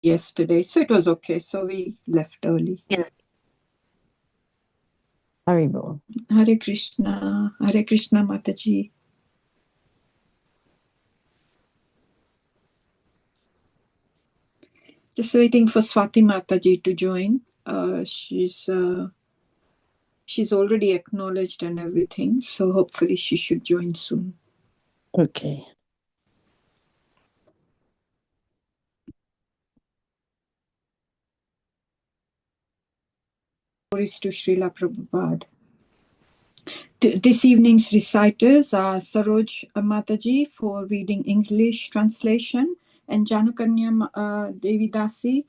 yesterday, so it was okay. So we left early. Yeah. Haribol. Hare Krishna Mataji. Just waiting for Swati Mataji to join. She's already acknowledged and everything, so hopefully she should join soon. Okay. Glories to Srila Prabhupada. This evening's reciters are Saroj Mataji for reading English translation and Janukanya Devidasi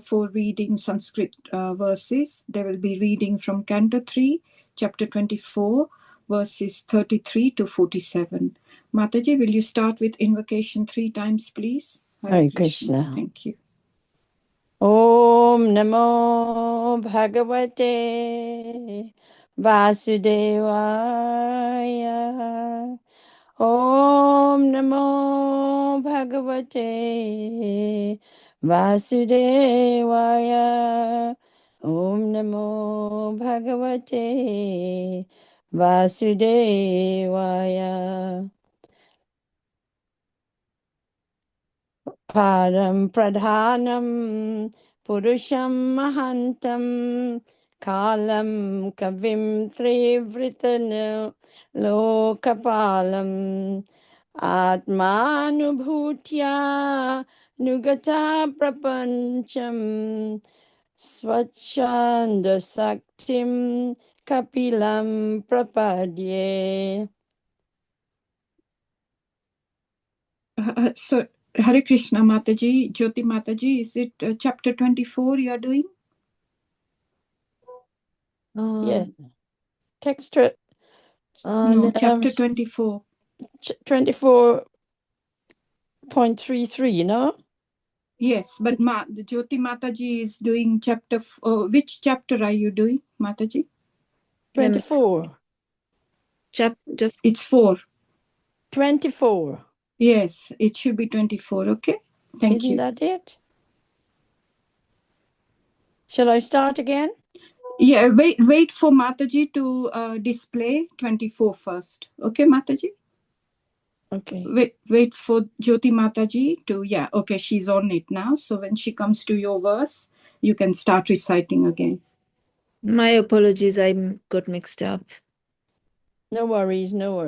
for reading Sanskrit verses. They will be reading from Canto 3, Chapter 24, verses 33 to 47. Mataji, will you start with invocation 3 times, please? Hare Krishna. Thank you. Om Namo Bhagavate Vasudevaya. Om Namo Bhagavate Vasudevaya. Om Namo Bhagavate Vasudevaya. Param Pradhanam Purusham Mahantam Kalam Kavim Trivritanu Lokapalam Atmanubhutya Nugata Prapancham Swachanda Saktim Kapilam Prapadye. So, Hare Krishna Mataji, Jyoti Mataji, is it chapter 24 you are doing? Yeah. Text no, chapter 24. 24.33, you know? Yes, but Jyoti Mataji is doing chapter. Which chapter are you doing, Mataji? 24. Chapter. It's 4. 24. Yes, it should be 24. Okay. Thank you. Isn't that it? Shall I start again? Yeah, wait for Mataji to display 24 first. Okay, Mataji? Okay. Wait for Jyoti Mataji to, yeah, okay, she's on it now. So when she comes to your verse, you can start reciting again. My apologies, I got mixed up. No worries, no.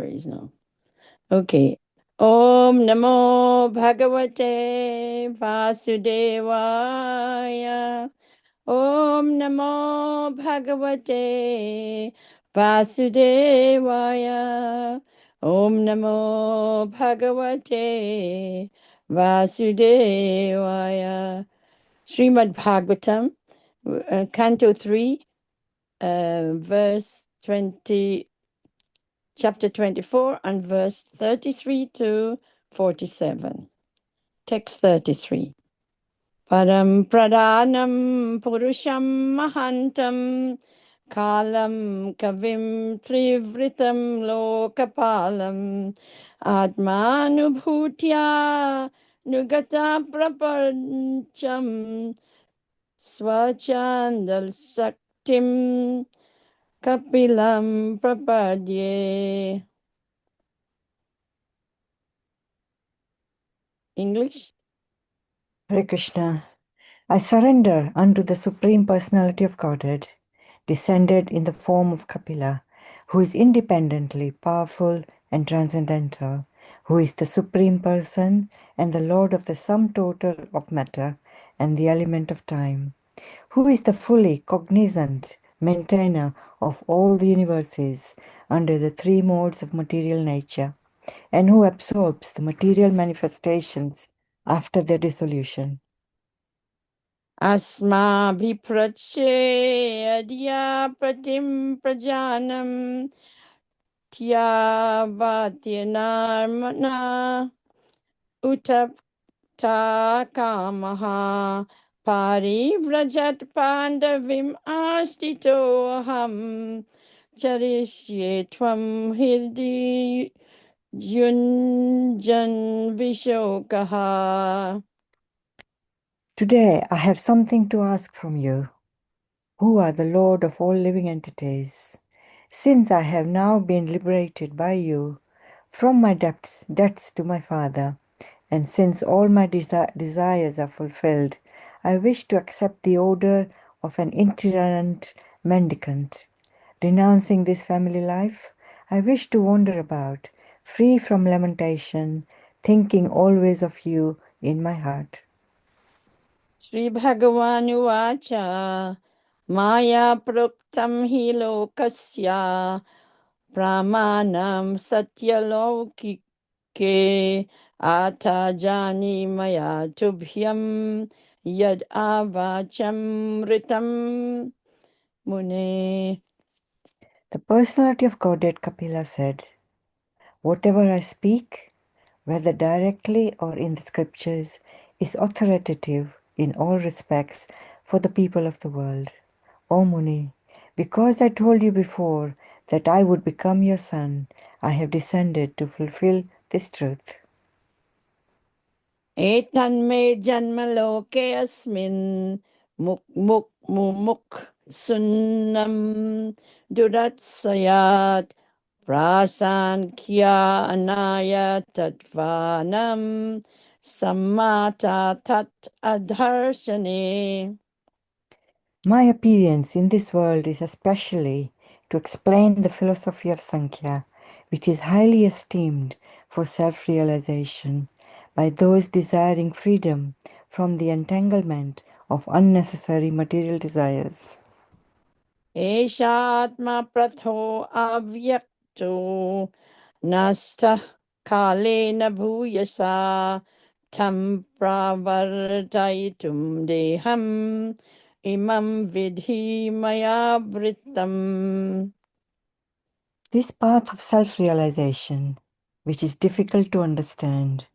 Okay. Om Namo Bhagavate Vasudevaya. Om Namo Bhagavate Vasudevaya. Om Namo Bhagavate Vasudevaya. Srimad Bhagavatam, Canto 3, verse 20, chapter 24, and verse 33 to 47. Text 33. Param Pradhanam Purusham Mahantam Kalam Kavim Trivritam Lokapalam Atmanubhutya Nugata Prapancham Swachandal Saktim Kapilam Prapadye. English? Hare Krishna. I surrender unto the Supreme Personality of Godhead, descended in the form of Kapila, who is independently powerful and transcendental, who is the Supreme Person and the Lord of the sum total of matter and the element of time, who is the fully cognizant maintainer of all the universes under the 3 modes of material nature, and who absorbs the material manifestations after their dissolution. Asma Viprache Adya Pratim Prajanam Tyavatyanarmana Utapta Kamaha Parivrajat Pandavim Astito Aham Charishye Tvam Hirdi Yunjan Vishokaha. Today I have something to ask from you, who are the Lord of all living entities. Since I have now been liberated by you from my debts to my Father, and since all my desires are fulfilled, I wish to accept the order of an itinerant mendicant. Renouncing this family life, I wish to wander about, free from lamentation, thinking always of you in my heart. श्रीभगवानुवाच माया प्रोक्तं हि लोकस्य प्रामाणं सत्यलौकिके अथ जानीमया तुभ्यं यद् आवाचमृतं मुने. The personality of Godhead Kapila said, "Whatever I speak, whether directly or in the scriptures, is authoritative in all respects for the people of the world. O Muni, because I told you before that I would become your son, I have descended to fulfill this truth." एतन्मे जन्मलोके अस्मिन् मुक् सुन्नं दुरत्सयात् प्रासाङ्ख्यानाय तत्त्वानं सम्माता तत् अधर्शने. My appearance in this world is especially to explain the philosophy of Sankhya, which is highly esteemed for self-realization by those desiring freedom from the entanglement of unnecessary material desires. एषात्मा प्रथो अव्यक्तो नष्टः कालेन भूयसा तं प्रावर्तयितुं देहम् इमं विधि मया वृत्तम्. This path of self-realization, which is difficult to understand,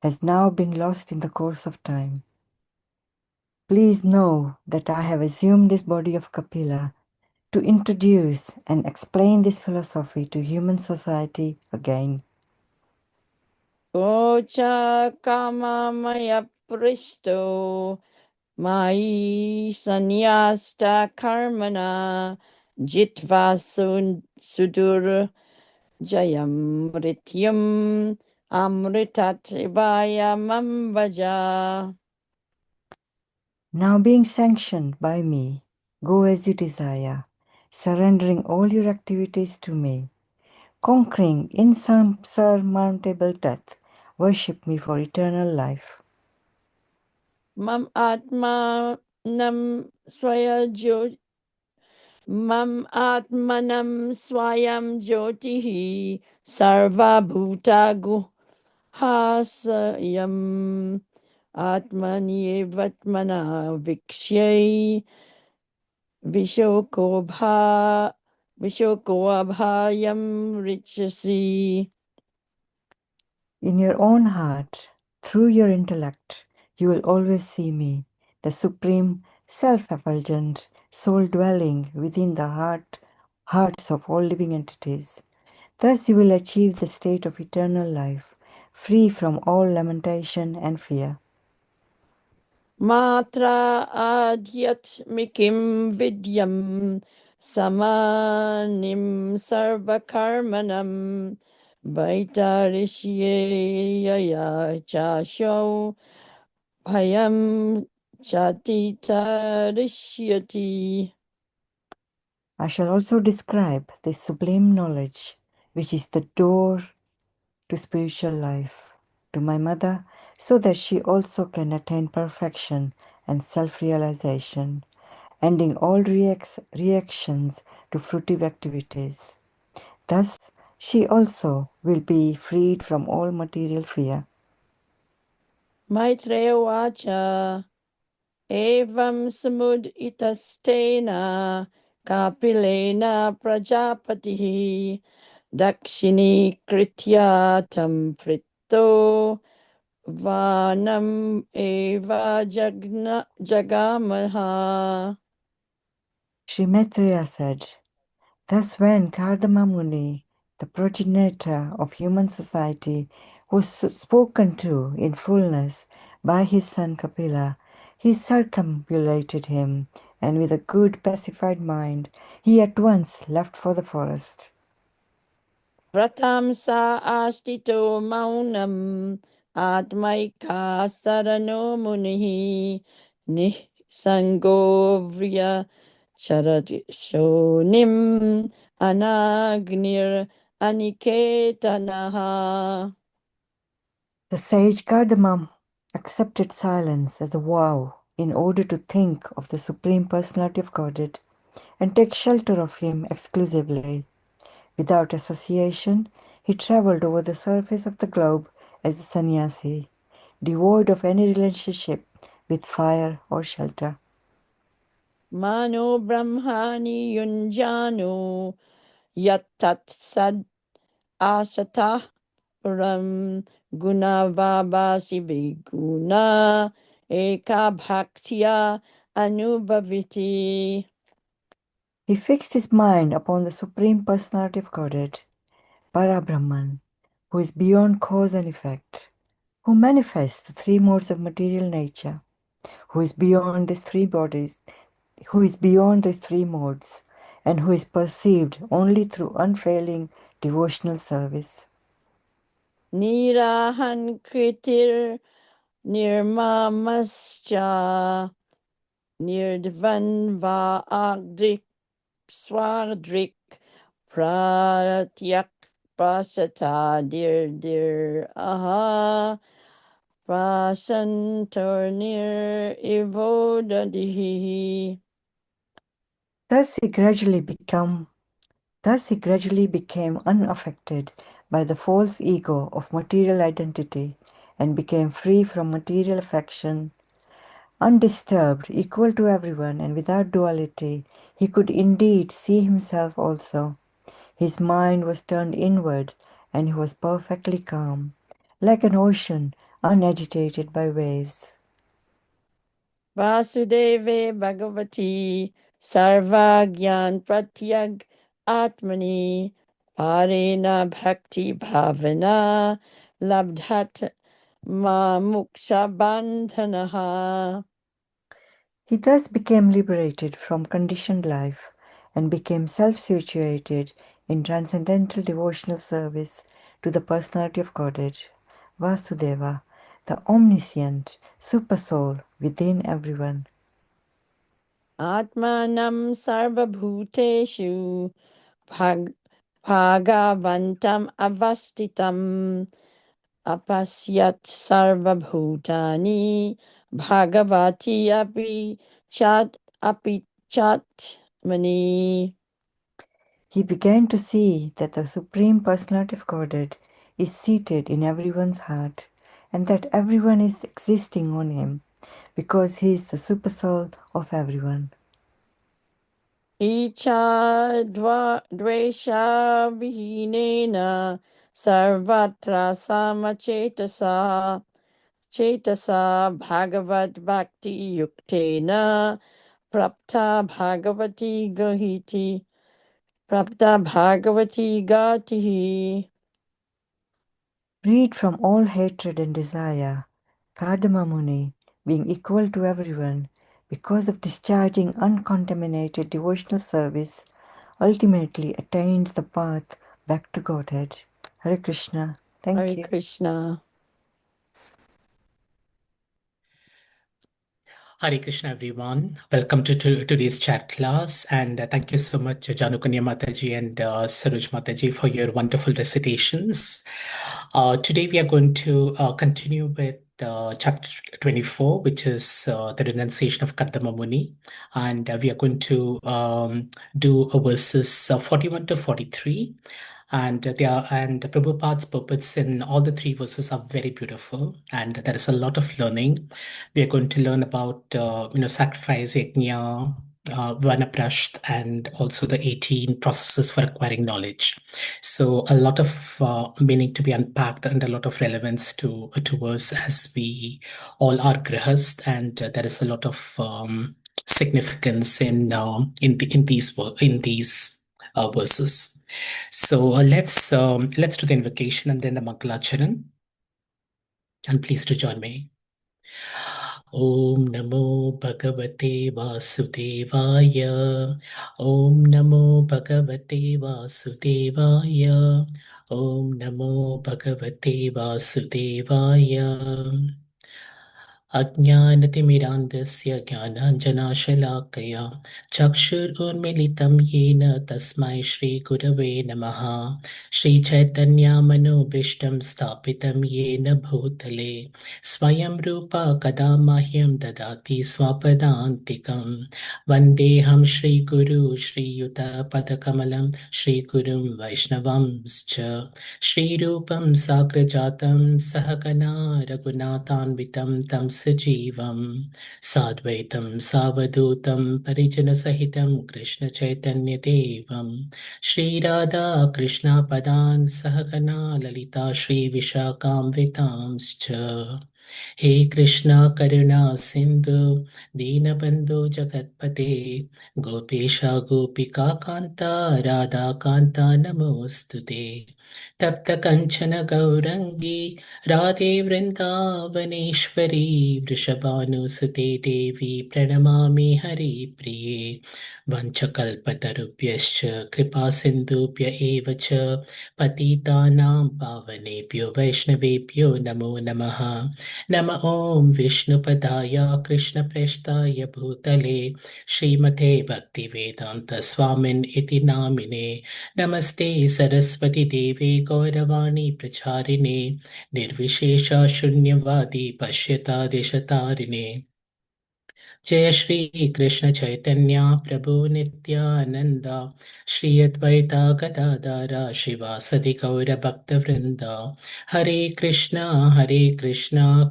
has now been lost in the course of time. Please know that I have assumed this body of Kapila to introduce and explain this philosophy to human society again. Kocha kamamaya pristo mai sanyasta karmana jitva sudur jayam rityam amritat vayamam vaja. Now being sanctioned by me, go as you desire, surrendering all your activities to me. Conquering insurmountable death, worship me for eternal life. Mam atmanam swayajyo Mam atmanam swayam jyotihi sarva bhutagu hasayam atmani vatmana vikshyai vishoko abhayam richasi. In your own heart, through your intellect, you will always see me, the supreme, self-effulgent soul dwelling within the hearts of all living entities. Thus you will achieve the state of eternal life, free from all lamentation and fear. Matra adhyatmikim vidyam samanim sarvakarmanam vaitarishyeya chasho bhayam chatitarishyati. I shall also describe this sublime knowledge, which is the door to spiritual life, to my mother, so that she also can attain perfection and self-realization, ending all reactions to fruitive activities. Thus, she also will be freed from all material fear. Maitreya vacha evam samuditastena kapilena prajapatihi dakshini kritya tam pritto vanam eva jagamaha. Sri Maitreya said, "Thus when Kardama Muni, the progenitor of human society, was spoken to in fullness by his son Kapila, he circumambulated him, and with a good pacified mind, he at once left for the forest. Pratam sa astito maunam atmaika sarano munihi nisango vriya charati shonim anagnir aniketanaha. The sage Cardamom accepted silence as a vow in order to think of the Supreme Personality of Godhead and take shelter of him exclusively. Without association, he traveled over the surface of the globe as a sannyasi, devoid of any relationship with fire or shelter. Mano brahmani yunjano yatat sad asatah Ram Gunavabasi Viguna Eka Bhaktya Anubhaviti. He fixed his mind upon the Supreme Personality of Godhead, Parabrahman, who is beyond cause and effect, who manifests the three modes of material nature, who is beyond these three bodies, who is beyond these three modes, and who is perceived only through unfailing devotional service. Nirahan Kritir Nirmamascha Nirdvan Va Agdik Swadrik Pratyak Prasata Dir Aha Prasantornir Ivodadihi. Thus he gradually became unaffected by the false ego of material identity and became free from material affection. Undisturbed, equal to everyone, and without duality, he could indeed see himself also. His mind was turned inward, and he was perfectly calm, like an ocean unagitated by waves. Vasudeve Bhagavati Sarvagyan Pratyag Atmani Parena Bhakti Bhavana Labdhat Mamuksha Bandhanaha. He thus became liberated from conditioned life and became self-situated in transcendental devotional service to the personality of Godhead, Vasudeva, the omniscient supersoul within everyone. Atmanam Sarvabhuteshu Bhagavantam Avastitam Apasyat Sarvabhutani Bhagavati Api Chat Mani. He began to see that the Supreme Personality of Godhead is seated in everyone's heart and that everyone is existing on him because he is the supersoul of everyone. Icha Dvesha Vihinena Sarvatra Samachetasa Bhagavad Bhakti Yuktena Prapta Bhagavati Gatihi. Freed from all hatred and desire, Kardama Muni, being equal to everyone, because of discharging uncontaminated devotional service, ultimately attained the path back to Godhead. Hare Krishna. Thank Hare you. Krishna. Hare Krishna, everyone. Welcome to today's chat class. And thank you so much, Janukanya Mataji and Saroj Mataji, for your wonderful recitations. Today, we are going to continue with chapter 24, which is the renunciation of Kardama Muni. And we are going to do verses 41 to 43. And Prabhupada's purports in all the three verses are very beautiful, and there is a lot of learning. We are going to learn about sacrifice, yajna, vanaprasth, and also the 18 processes for acquiring knowledge. So a lot of meaning to be unpacked and a lot of relevance to us as we all are grihast, and there is a lot of significance in these verses. So let's do the invocation and then the Mangalacharan. And please to join me. Om Namo Bhagavate Vasudevaya. Om Namo Bhagavate Vasudevaya. Om Namo Bhagavate Vasudevaya. अज्ञानतिमिरान्धस्य ज्ञानाञ्जनाशलाकया चक्षुरुन्मिलितं येन तस्मै श्रीगुरवे नमः। श्रीचैतन्यामनोभीष्टं स्थापितं येन भूतले स्वयं रूपा कदा मह्यं ददाति स्वपदान्तिकं। वन्देऽहं श्रीगुरु श्रीयुतपदकमलं श्रीगुरुं वैष्णवंश्च श्रीरूपं साग्रजातं सहगना रघुनाथान्वितं तं सजीवं साद्वैतं सावधूतं परिजनसहितं कृष्णचैतन्यदेवं श्रीराधा कृष्णपदान् सहगना ललिता श्रीविशाखान्वितांश्च। हे कृष्णा करुणा सिन्धु दीनबन्धो जगत्पते गोपेशा गोपिका कान्ता राधा कान्ता नमोऽस्तु ते। तप्त कंचन गौरंगी राधे वृंदावनेश्वरी वृषभानुसुते देवी प्रणमामि हरिप्रिये। वंशकल्पतरुभ्यश्च कृपा सिन्धुभ्य एव च पतितानां पावनेभ्यो वैष्णवेभ्यो नमो नमः। नम ॐ विष्णुपदाय कृष्णप्रेष्ठाय भूतले श्रीमते भक्तिवेदान्त स्वामिन् इति नामिने। नमस्ते सरस्वती देवे गौरवाणी प्रचारिणे निर्विशेष शून्यवादी पश्यता दिशतारिणे। जय श्री कृष्ण चैतन्य प्रभु नित्यानंद श्री अद्वैता गदाधर शिवासदि गौर भक्त वृंद। हरे कृष्णा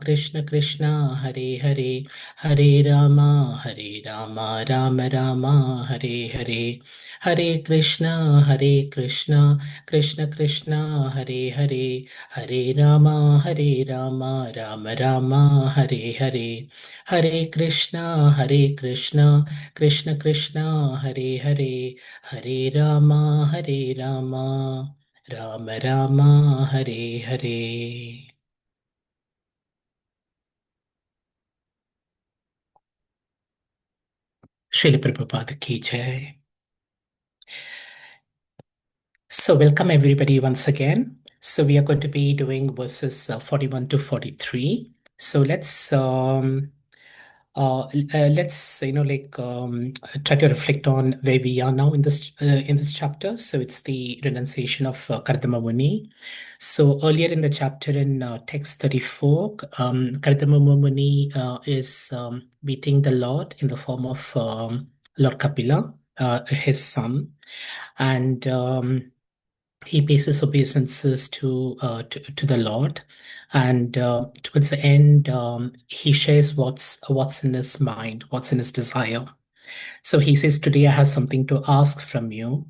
कृष्ण कृष्णा हरे हरे हरे राम राम राम हरे हरे। हरे कृष्णा कृष्ण कृष्णा हरे हरे हरे राम राम राम हरे हरे। हरे कृष्णा कृष्ण कृष्णा हरे हरे हरे राम राम राम हरे हरे। श्रील प्रभुपाद की जय। So welcome everybody once again. So we are going to be doing verses 41 to 43. So let's try to reflect on where we are now in this chapter. So it's the renunciation of Kardama Muni. So earlier in the chapter in text 34, Kardama Muni is meeting the Lord in the form of Lord Kapila, his son, and he pays his obeisances to the Lord, and towards the end, he shares what's in his mind, what's in his desire. So he says, "Today I have something to ask from you."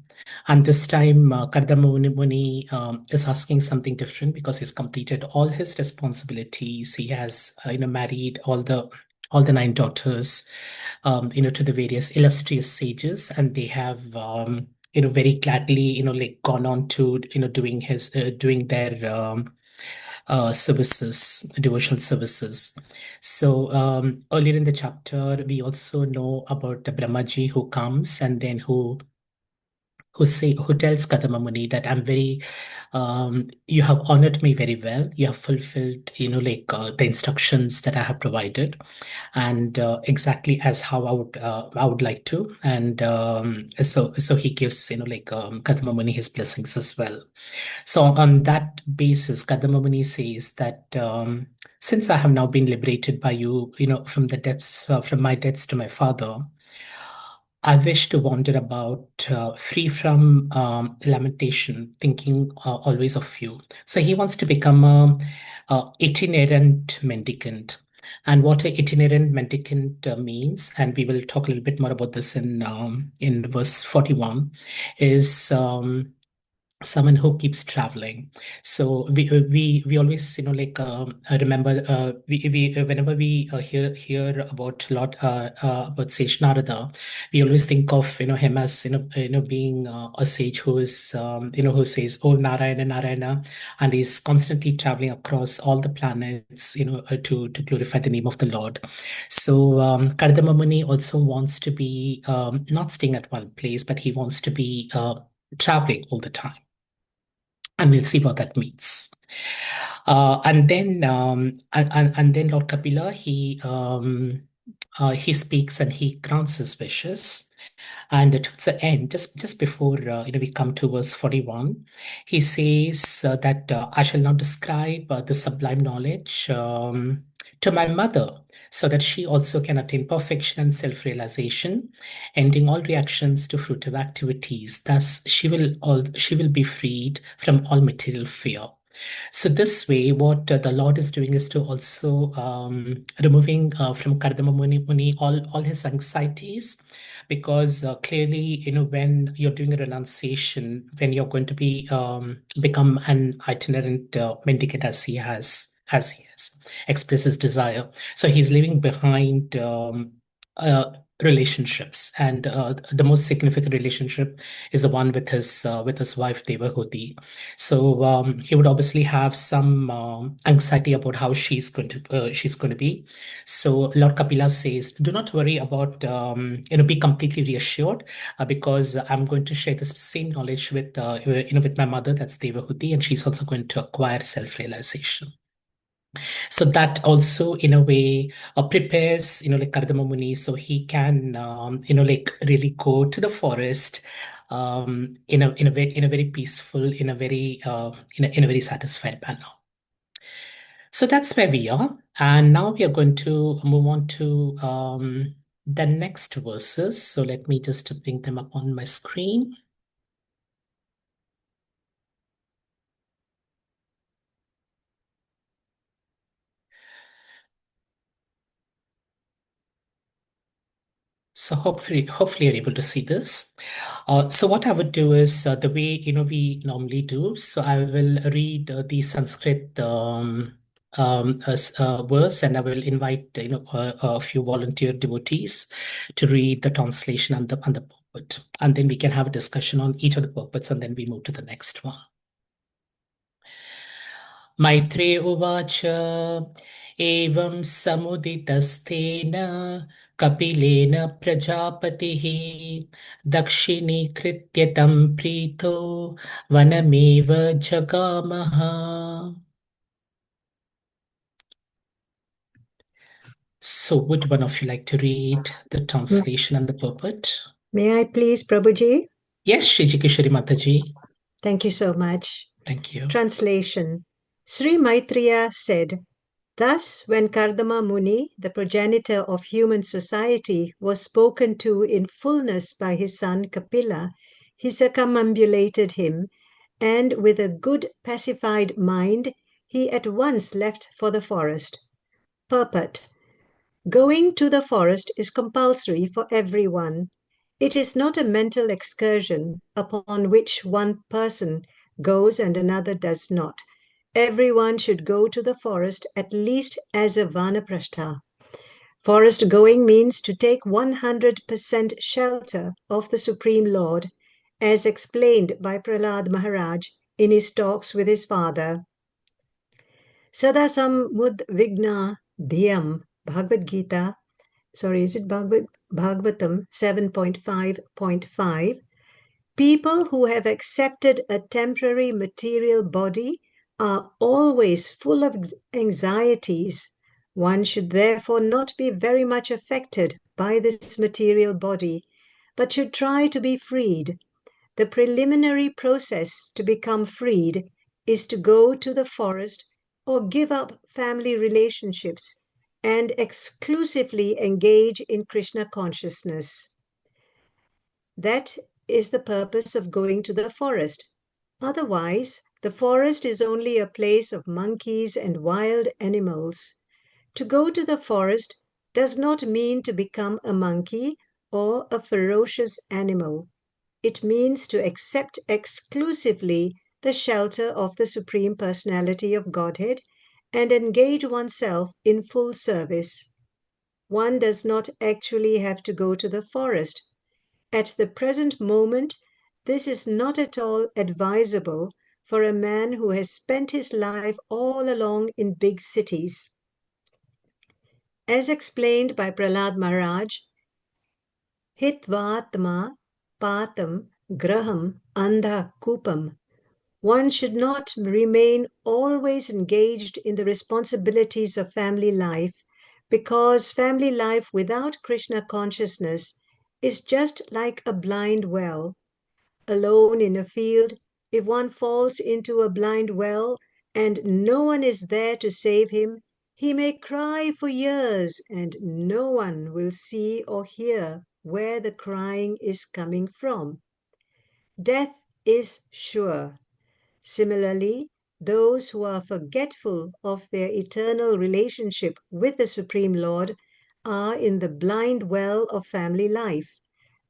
And this time, Kardama Muni is asking something different because he's completed all his responsibilities. He has, married all the nine daughters, to the various illustrious sages, and they have, very gladly, gone on to, doing their services, devotional services. So earlier in the chapter, we also know about the Brahmaji who comes and then who tells Kadama Muni that I'm very, you have honored me very well. You have fulfilled, the instructions that I have provided, and exactly as how I would like to. And so he gives, Kadama Muni his blessings as well. So on that basis, Kadama Muni says that since I have now been liberated by you, from the debts, from my debts to my father, I wish to wander about free from lamentation, thinking always of you. So he wants to become a itinerant mendicant. And what an itinerant mendicant means, and we will talk a little bit more about this in verse 41, is someone who keeps traveling. So we always remember we whenever we hear about Lord about Sage Narada, we always think of him as being a sage who is who says, "Oh Narayana, Narayana," and he's constantly traveling across all the planets to glorify the name of the Lord. So Kardama Muni also wants to be not staying at one place, but he wants to be traveling all the time, and we'll see what that means. And then Lord Kapila, he speaks and he grants his wishes. And towards the end, just before we come to verse 41, he says that I shall now describe the sublime knowledge to my mother, so that she also can attain perfection and self-realization, ending all reactions to fruitive activities. Thus, she will be freed from all material fear. So this way, what the Lord is doing is to also removing from Kardama Muni all his anxieties, because clearly, when you're doing a renunciation, when you're going to be become an itinerant mendicant as he has expressed his desire. So he's leaving behind relationships, and the most significant relationship is the one with his wife Devahuti. So he would obviously have some anxiety about how she's going to be. So Lord Kapila says, "Do not worry about be completely reassured, because I'm going to share this same knowledge with with my mother, that's Devahuti, and she's also going to acquire self-realization." So that also in a way prepares like Kardama Muni, so he can really go to the forest in a very peaceful, in a very in a very satisfied manner. So that's where we are, and now we are going to move on to the next verses. So let me just bring them up on my screen. So hopefully you're able to see this. So what I would do is the way we normally do. So I will read the Sanskrit verse, and I will invite a few volunteer devotees to read the translation and the purport, and then we can have a discussion on each of the purports, and then we move to the next one. Maitreya uvacha evam samuditastena kapilena prajapatihi dakshinīkritya tam prīto vanameva jagamaha. So would one of you like to read the translation and the purport? May I please, Prabhuji? Yes, Shri Kishori Mataji. Thank you so much. Thank you. Translation. Sri Maitreya said, "Thus, when Kardama Muni, the progenitor of human society, was spoken to in fullness by his son Kapila, he circumambulated him, and with a good pacified mind, he at once left for the forest." Purport. Going to the forest is compulsory for everyone. It is not a mental excursion upon which one person goes and another does not. Everyone should go to the forest at least as a vanaprastha. Forest going means to take 100% shelter of the Supreme Lord, as explained by Prahlad Maharaj in his talks with his father. Sadasam Vigna Dhyam, Bhagavad Gita, is it Bhagavatam 7.5.5? People who have accepted a temporary material body are always full of anxieties. One should therefore not be very much affected by this material body, but should try to be freed. The preliminary process to become freed is to go to the forest or give up family relationships and exclusively engage in Krishna consciousness. That is the purpose of going to the forest. Otherwise, the forest is only a place of monkeys and wild animals. To go to the forest does not mean to become a monkey or a ferocious animal. it means to accept exclusively the shelter of the Supreme Personality of Godhead and engage oneself in full service. One does not actually have to go to the forest. At the present moment, this is not at all advisable for a man who has spent his life all along in big cities. As explained by Prahlad Maharaj, Hitvatma patam graham andha kupam. One should not remain always engaged in the responsibilities of family life, because family life without Krishna consciousness is just like a blind well. Alone in a field, if one falls into a blind well and no one is there to save him, he may cry for years and no one will see or hear where the crying is coming from. Death is sure. Similarly, those who are forgetful of their eternal relationship with the Supreme Lord are in the blind well of family life.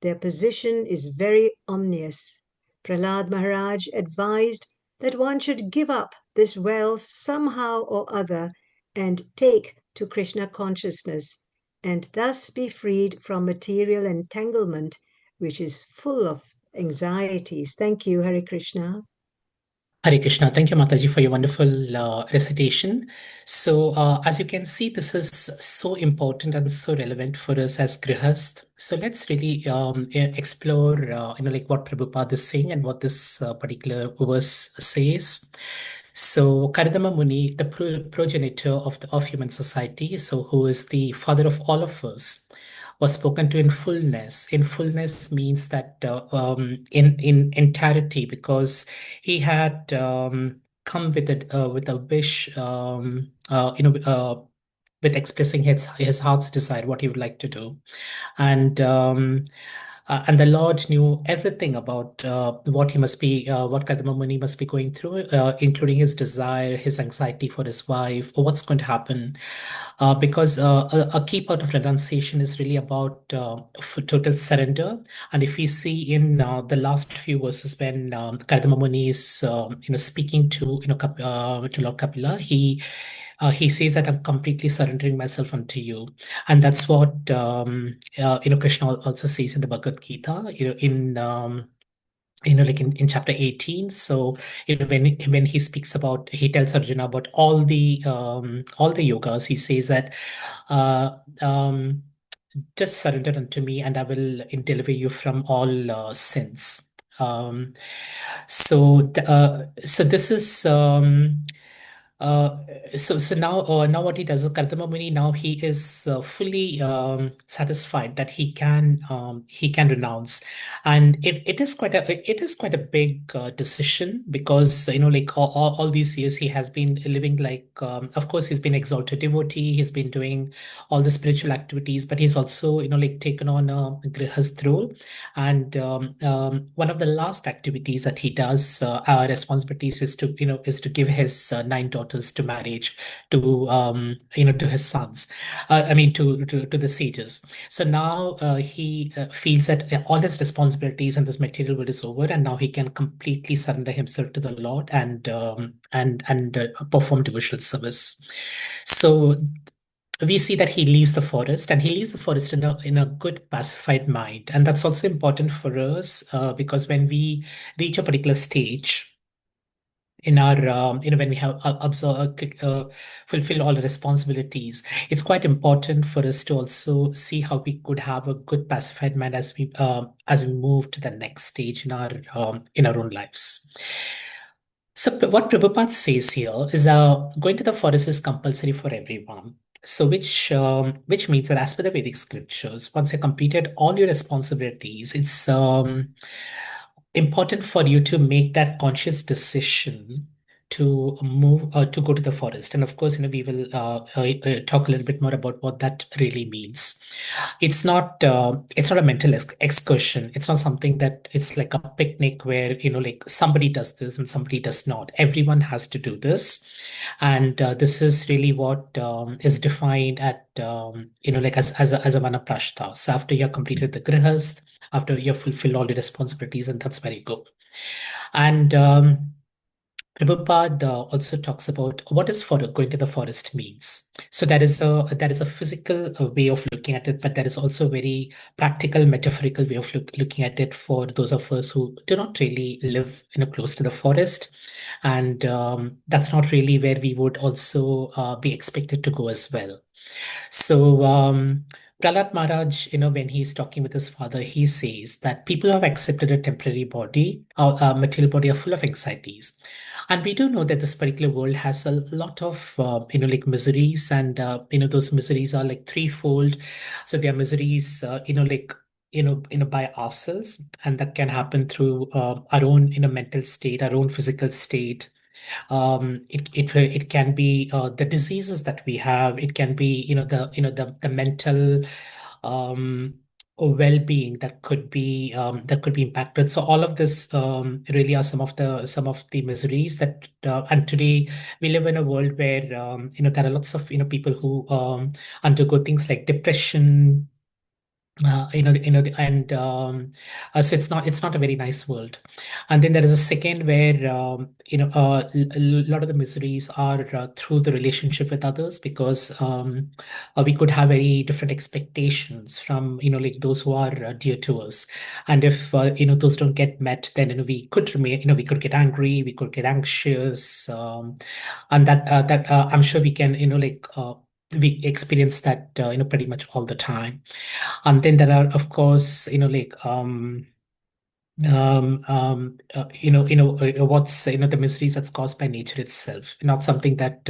Their position is very ominous. Prahlad Maharaj advised that one should give up this well somehow or other and take to Krishna consciousness, and thus be freed from material entanglement, which is full of anxieties. Thank you, Hare Krishna. Hare Krishna. Thank you, Mataji, for your wonderful recitation. So, as you can see, this is so important and so relevant for us as Grihast. So let's really explore, like what Prabhupada is saying and what this particular verse says. So, Kardama Muni, the progenitor of human society, so who is the father of all of us, was spoken to in fullness. In fullness means that in entirety, because he had come with a wish, with expressing his heart's desire, what he would like to do, and the Lord knew everything about what he must be, what Kadama Muni must be going through, including his desire, his anxiety for his wife, or what's going to happen. Because a key part of renunciation is really about total surrender. And if we see in the last few verses when Kadama Muni is speaking to to Lord Kapila, he says that I'm completely surrendering myself unto you, and that's what Krishna also says in the Bhagavad Gita. Like in chapter 18. So when he speaks about, he tells Arjuna about all the yogas. He says that just surrender unto me, and I will deliver you from all sins. So this is. So now what he does is Kartama Muni, now he is fully satisfied that he can renounce, and it is quite a big decision, because like all these years he has been living like, of course he's been exalted devotee, he's been doing all the spiritual activities, but he's also like taken on a grihast role, and one of the last activities that he does, responsibilities, is to give his 9 daughters to marriage to to his sons, to the sages. So now he feels that all his responsibilities and this material world is over, and now he can completely surrender himself to the Lord and perform devotional service. So we see that he leaves the forest, and he leaves the forest in a good pacified mind, and that's also important for us, because when we reach a particular stage in our when we have fulfill all the responsibilities, it's quite important for us to also see how we could have a good pacified mind as we move to the next stage in our own lives. So what Prabhupada says here is going to the forest is compulsory for everyone. So which means that as per the Vedic scriptures, once you completed all your responsibilities, it's important for you to make that conscious decision to move to go to the forest. And of course, we will talk a little bit more about what that really means. It's not a mental excursion. It's not something that it's like a picnic where like somebody does this and somebody does not. Everyone has to do this, and this is really what is defined at like as a vanaprashta. So after you have completed the grihast, after you fulfill all your responsibilities, and that's very good. And Prabhupada also talks about what is for going to the forest means. So that is a physical way of looking at it, but there is also a very practical, metaphorical way of looking at it for those of us who do not really live close to the forest, and that's not really where we would also be expected to go as well. So Prahlad Maharaj, when he's talking with his father, he says that people who have accepted a temporary body, or a material body, are full of anxieties. And we do know that this particular world has a lot of, like miseries, and those miseries are like threefold. So there are miseries, by ourselves, and that can happen through our own, mental state, our own physical state. It can be the diseases that we have. It can be the mental um, well-being that could be impacted. So all of this really are some of the miseries that and today we live in a world where there are lots of people who undergo things like depression, and so it's not a very nice world. And then there is a second where a lot of the miseries are through the relationship with others, because we could have very different expectations from like those who are dear to us, and if those don't get met, then we could remain, we could get angry, we could get anxious, and that I'm sure we can we experience that pretty much all the time. And then there are, of course, what's the miseries that's caused by nature itself, not something that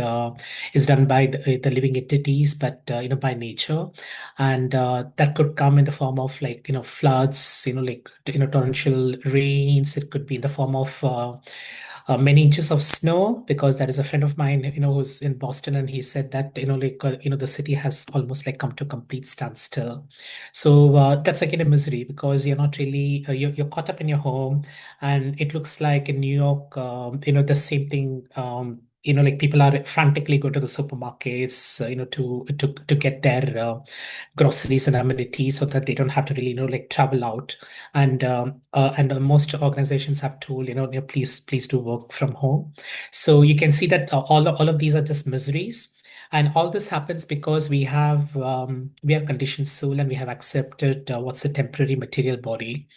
is done by the living entities, but by nature. And that could come in the form of like floods, like torrential rains. It could be in the form of many inches of snow, because there is a friend of mine who's in Boston, and he said that the city has almost like come to complete standstill. So that's again a misery, because you're not really you're caught up in your home, and it looks like in New York, the same thing. Like people are frantically going to the supermarkets, to get their groceries and amenities, so that they don't have to really like travel out. And most organizations have told please do work from home. So you can see that all of these are just miseries. And all this happens because we have conditioned soul, and we have accepted what's a temporary material body.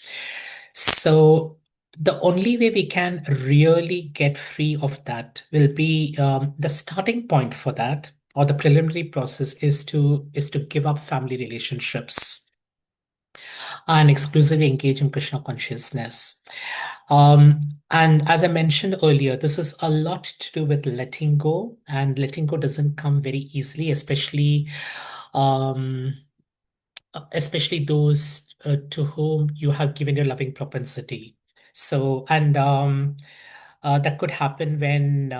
So the only way we can really get free of that will be the starting point for that, or the preliminary process is to give up family relationships and exclusively engage in Krishna consciousness. And as I mentioned earlier, this is a lot to do with letting go, and letting go doesn't come very easily, um, especially those to whom you have given your loving propensity. So, and that could happen when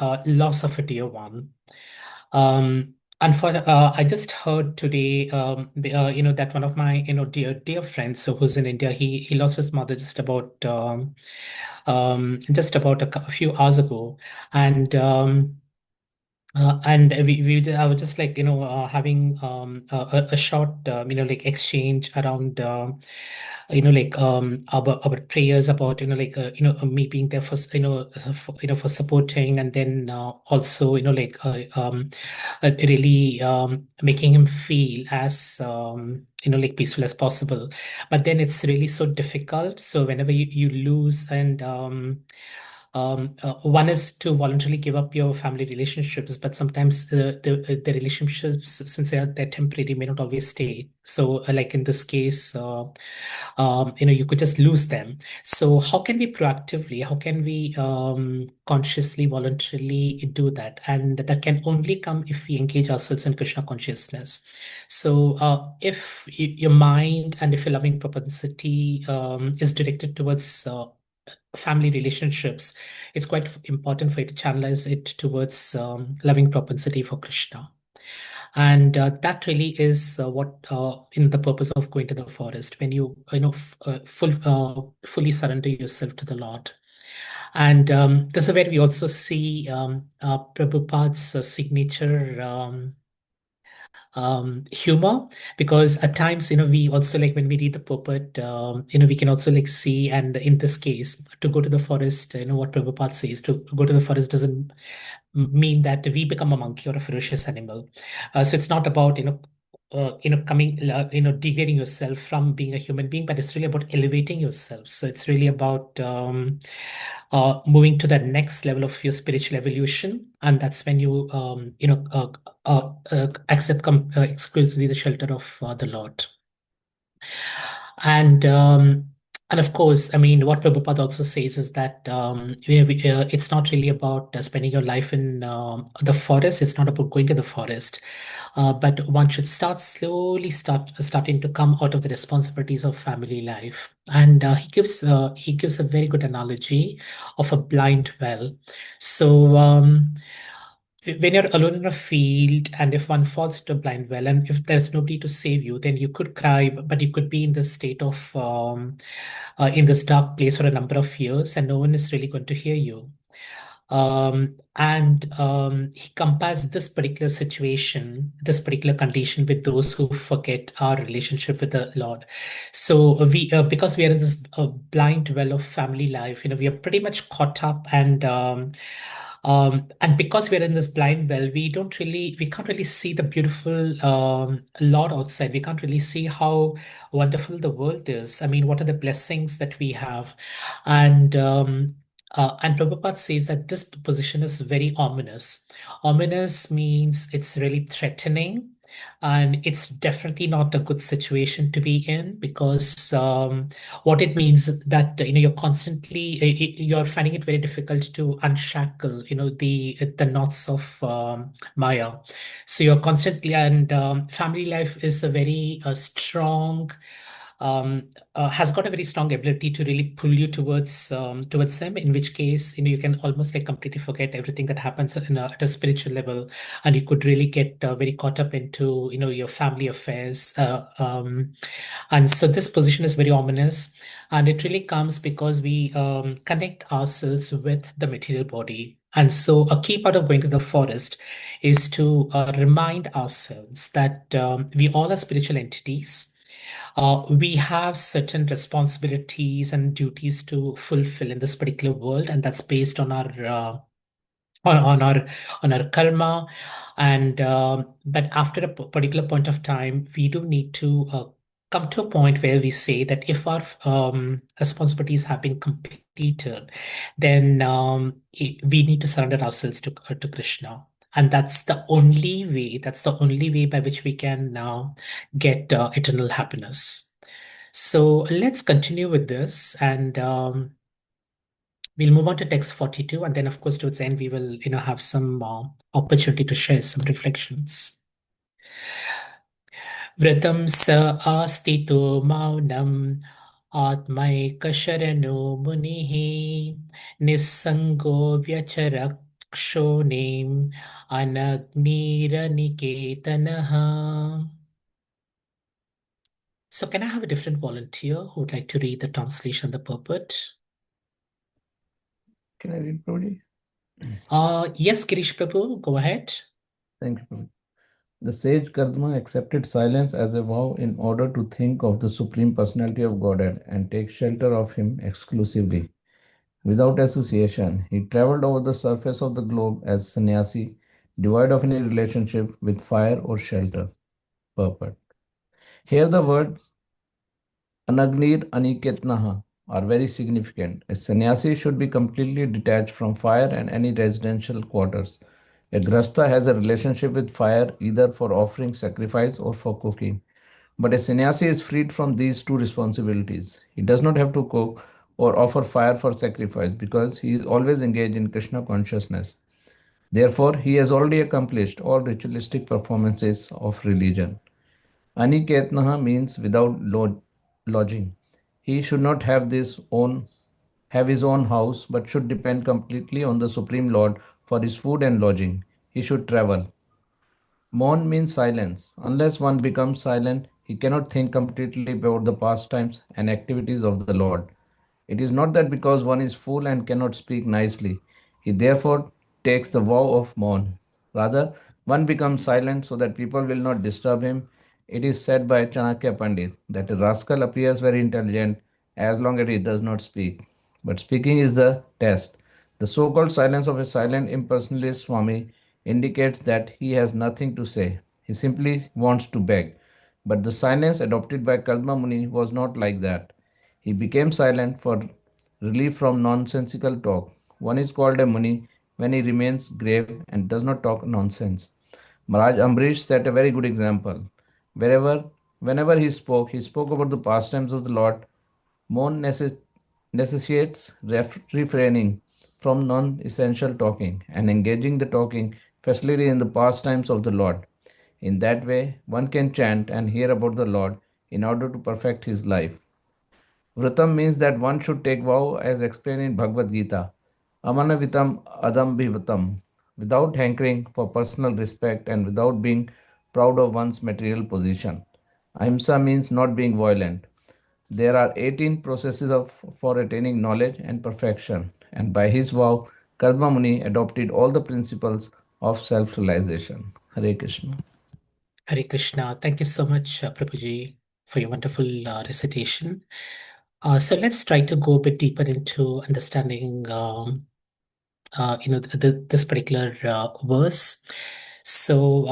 at loss of a dear one. And for I just heard today, that one of my dear friends, so who's in India, he lost his mother just about a few hours ago, and. I was just like having a short like exchange around like our prayers, about me being there for for supporting, and then also like really making him feel as like peaceful as possible. But then it's really so difficult. So whenever you lose, and one is to voluntarily give up your family relationships, but sometimes the relationships, since they're temporary, may not always stay. So, like in this case, you could just lose them. So, how can we proactively, how can we consciously, voluntarily do that? And that can only come if we engage ourselves in Krishna consciousness. So, if your mind and if your loving propensity is directed towards family relationships, it's quite important for you to channelize it towards loving propensity for Krishna. And that really is what in the purpose of going to the forest, when you fully surrender yourself to the Lord. And this is where we also see Prabhupada's signature humor, because at times, we also, like, when we read the purport, we can also like see, and in this case, to go to the forest, what Prabhupada says, to go to the forest doesn't mean that we become a monkey or a ferocious animal. So it's not about, coming, degrading yourself from being a human being, but it's really about elevating yourself. So it's really about moving to the next level of your spiritual evolution, and that's when you, accept exclusively the shelter of the Lord. And of course, I mean, what Prabhupada also says is that it's not really about spending your life in the forest. It's not about going to the forest, but one should starting to come out of the responsibilities of family life. And he gives a very good analogy of a blind well. So. When you're alone in a field, and if one falls into a blind well, and if there's nobody to save you, then you could cry, but you could be in this state of in this dark place for a number of years, and no one is really going to hear you. And he compares this particular situation, this particular condition, with those who forget our relationship with the Lord. So because we are in this blind well of family life, we are pretty much caught up, and because we're in this blind well, we can't really see the beautiful Lord outside. We can't really see how wonderful the world is. I mean, what are the blessings that we have? And and Prabhupada says that this position is very ominous. Ominous means it's really threatening, and it's definitely not a good situation to be in, because what it means that you're constantly you're finding it very difficult to unshackle the knots of Maya. So you're constantly, and family life is a very strong, has got a very strong ability to really pull you towards them. In which case, you can almost like completely forget everything that happens at a spiritual level, and you could really get very caught up into your family affairs. And so this position is very ominous, and it really comes because we connect ourselves with the material body. And so a key part of going to the forest is to remind ourselves that we all are spiritual entities. We have certain responsibilities and duties to fulfill in this particular world, and that's based on our on our karma. And but after a particular point of time, we do need to come to a point where we say that if our responsibilities have been completed, then we need to surrender ourselves to Krishna. And that's the only way. That's the only way by which we can now get eternal happiness. So let's continue with this, and we'll move on to text 42, and then, of course, towards the end, we will, have some opportunity to share some reflections. Vratam sa astito maunam atmaikasharano munihi nissango vyacharakshonim anagnira niketanaha. So can I have a different volunteer who would like to read the translation of the purport? Can I read, Prabhuji? Yes, Girish Prabhu, go ahead. Thank you, Prabhuji. The sage Kardama accepted silence as a vow in order to think of the Supreme Personality of Godhead and take shelter of Him exclusively. Without association, he traveled over the surface of the globe as sannyasi, devoid of any relationship with fire or shelter. Purport. Here the words Anagnir Aniketnaha are very significant. A sannyasi should be completely detached from fire and any residential quarters. A grasta has a relationship with fire either for offering sacrifice or for cooking. But a sannyasi is freed from these two responsibilities. He does not have to cook or offer fire for sacrifice because he is always engaged in Krishna consciousness. Therefore, he has already accomplished all ritualistic performances of religion. Aniketnaha means without lodging. He should not have his own house, but should depend completely on the Supreme Lord for his food and lodging. He should travel. Maun means silence. Unless one becomes silent, he cannot think completely about the pastimes and activities of the Lord. It is not that because one is full and cannot speak nicely, he therefore takes the vow of Maun. Rather, One becomes silent so that people will not disturb him. It is said by Chanakya Pandit that a rascal appears very intelligent as long as he does not speak. But speaking is the test. The so called silence of a silent impersonalist Swami indicates that he has nothing to say. He simply wants to beg. But the silence adopted by Kadma Muni was not like that. He became silent for relief from nonsensical talk. One is called a Muni when he remains grave and does not talk nonsense. Maharaj Ambrish set a very good example. Whenever he spoke about the pastimes of the Lord. More necessitates refraining from non essential talking and engaging the talking facility in the pastimes of the Lord. In that way, one can chant and hear about the Lord in order to perfect his life. Vratam means that one should take vow as explained in Bhagavad Gita. Amanavitam adambhivatam, without hankering for personal respect and without being proud of one's material position. Ahimsa means not being violent. There are 18 processes for attaining knowledge and perfection, and by his vow, Karma Muni adopted all the principles of self realization. Hare Krishna. Hare Krishna. Thank you so much, Prabhuji, for your wonderful recitation. So let's try to go a bit deeper into understanding, this particular verse. So,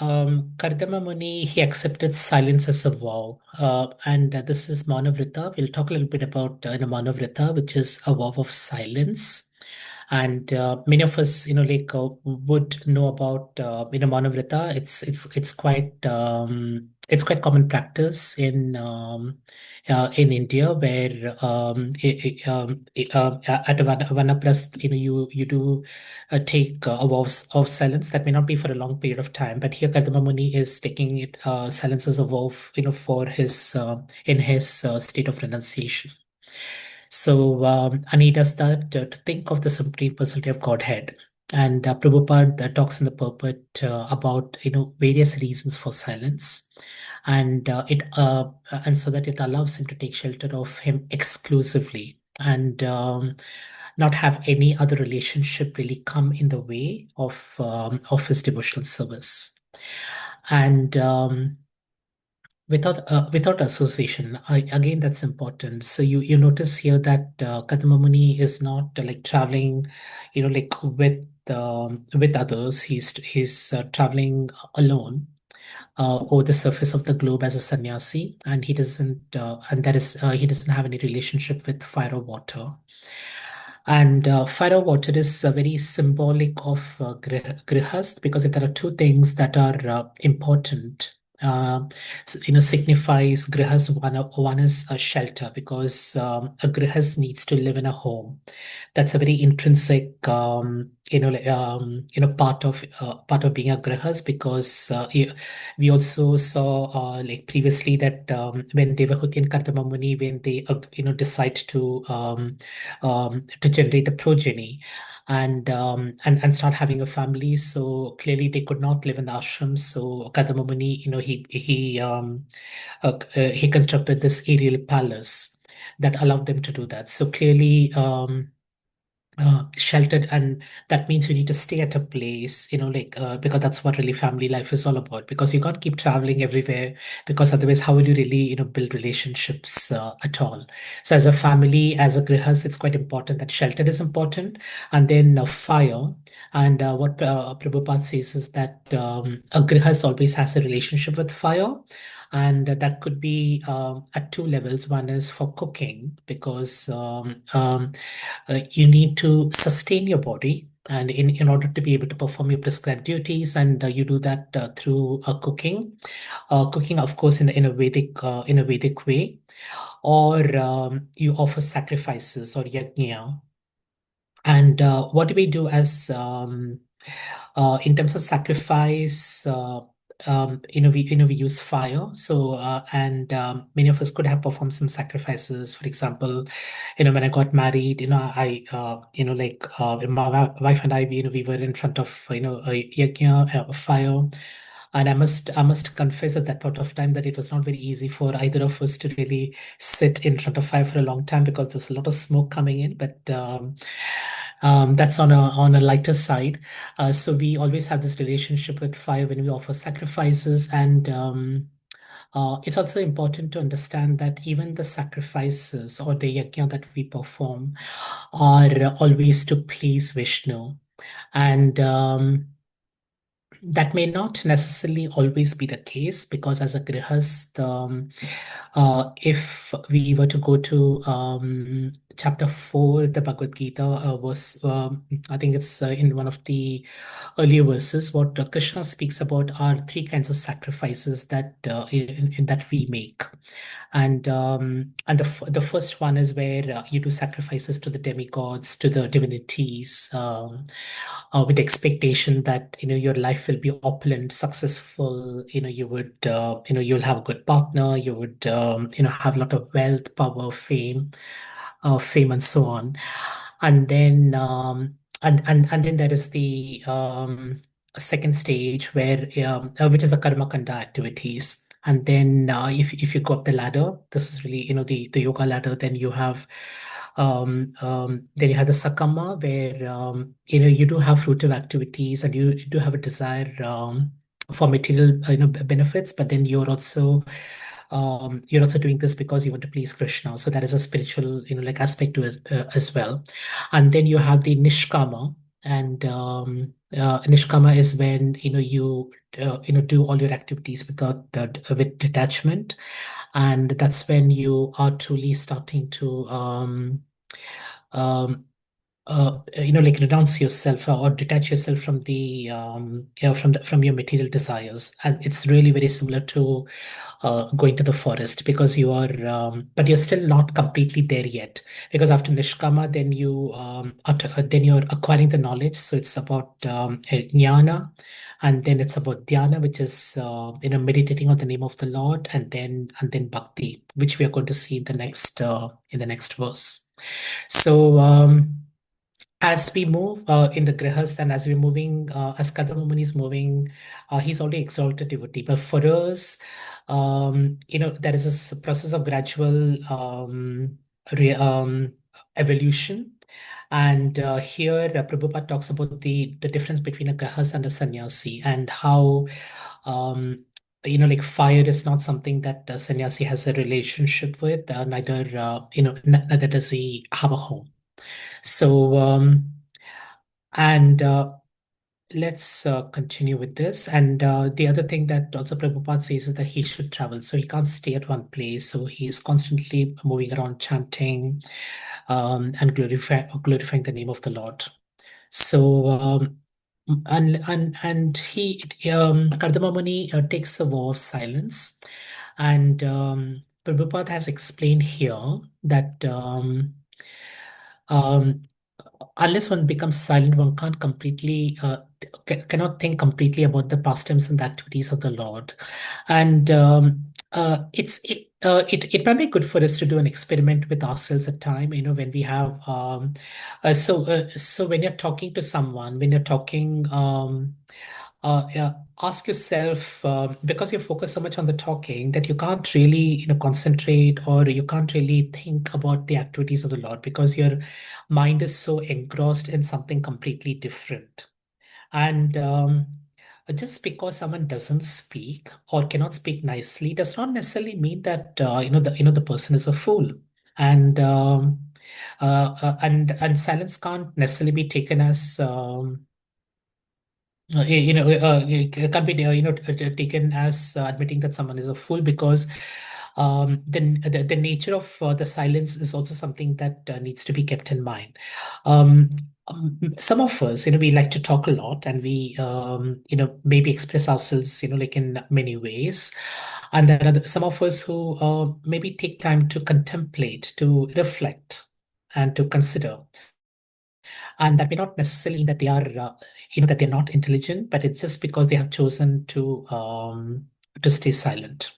Kardama Muni, he accepted silence as a vow, and this is Manavrita. We'll talk a little bit about Manavrita, which is a vow of silence. And many of us, would know about Manavrita. It's quite common practice in India, where at a Vanaprasth, you do take a vow of silence that may not be for a long period of time. But here, Kadama Muni is taking it silence as a vow, for his in his state of renunciation. So, and he does that to think of the Supreme Personality of Godhead. And Prabhupada talks in the purport about various reasons for silence, and and so that it allows him to take shelter of him exclusively, and not have any other relationship really come in the way of his devotional service. And without association, again, that's important. So you notice here that Kadama Muni is not like traveling, with others. He's traveling alone over the surface of the globe as a sannyasi, and he doesn't he doesn't have any relationship with fire or water. And fire or water is very symbolic of grihast, because if there are two things that are important, signifies grihast. One is a shelter, because a grihast needs to live in a home. That's a very intrinsic, part of being a grihast, because we also saw like previously that when Devahuti and Kardama Muni, when they decide to generate the progeny, and start having a family. So clearly they could not live in the ashram. So Kadama Muni, he constructed this aerial palace that allowed them to do that. So clearly, sheltered, and that means you need to stay at a place, because that's what really family life is all about, because you can't keep traveling everywhere, because otherwise how will you really build relationships at all. So as a family, as a grihas, it's quite important that shelter is important, and then fire. And what Prabhupada says is that a grihas always has a relationship with fire, and that could be at two levels. One is for cooking, because you need to sustain your body, and in order to be able to perform your prescribed duties, and you do that through cooking, of course, in a Vedic way, or you offer sacrifices or yajna. And what do we do as in terms of sacrifice? We use fire. So and many of us could have performed some sacrifices. For example, when I got married, I my wife and I, we were in front of a yajna, a fire. And I must confess at that point of time that it was not very easy for either of us to really sit in front of fire for a long time, because there's a lot of smoke coming in. But That's on a lighter side. So we always have this relationship with fire when we offer sacrifices, and it's also important to understand that even the sacrifices or the yajna that we perform are always to please Vishnu. And that may not necessarily always be the case, because as a grihast, if we were to go to chapter 4, the Bhagavad Gita, verse, I think it's in one of the earlier verses, what Krishna speaks about are three kinds of sacrifices that that we make. And the first one is where you do sacrifices to the demigods, to the divinities, with the expectation that your life will be opulent, successful. You would you'll have a good partner. You would have a lot of wealth, power, fame, and so on. And then and then there is the second stage where which is the karma kanda activities. And then if you go up the ladder, this is really the yoga ladder. Then you have the sakama, where you do have fruitive activities, and you do have a desire for material benefits, but then you're also doing this because you want to please Krishna. So that is a spiritual like aspect to it as well. And then you have the nishkama. And nishkama is when you do all your activities with detachment. And that's when you are truly starting to um, like renounce yourself, or detach yourself from the from your material desires. And it's really very similar to going to the forest, because you are but you're still not completely there yet, because after nishkama, then then you're acquiring the knowledge. So it's about jnana, and then it's about dhyana, which is meditating on the name of the Lord, and then bhakti, which we are going to see in the next verse. So as we move in the grihas, and as we're moving, as Kadama Muni is moving, he's already exalted devotee. But for us, there is this process of gradual evolution. And here, Prabhupada talks about the difference between a grihas and a sannyasi, and how like fire is not something that a sannyasi has a relationship with. Neither does he have a home. So, and let's continue with this. And the other thing that also Prabhupada says is that he should travel. So he can't stay at one place. So he's constantly moving around, chanting and glorifying the name of the Lord. So, and he, Kardama Muni takes a vow of silence. And Prabhupada has explained here that um, unless one becomes silent, one can't completely cannot think completely about the pastimes and the activities of the Lord. And it might be good for us to do an experiment with ourselves at time. When we have so when you're talking to someone, when you're talking. Yeah, ask yourself, because you focus so much on the talking, that you can't really concentrate, or you can't really think about the activities of the Lord, because your mind is so engrossed in something completely different. And just because someone doesn't speak or cannot speak nicely does not necessarily mean that the person is a fool. And and silence can't necessarily be taken as it can't be taken as admitting that someone is a fool, because then the nature of the silence is also something that needs to be kept in mind. Some of us, we like to talk a lot, and we maybe express ourselves like in many ways. And there are some of us who maybe take time to contemplate, to reflect, and to consider. And that may not necessarily mean that they are that they're not intelligent, but it's just because they have chosen to stay silent.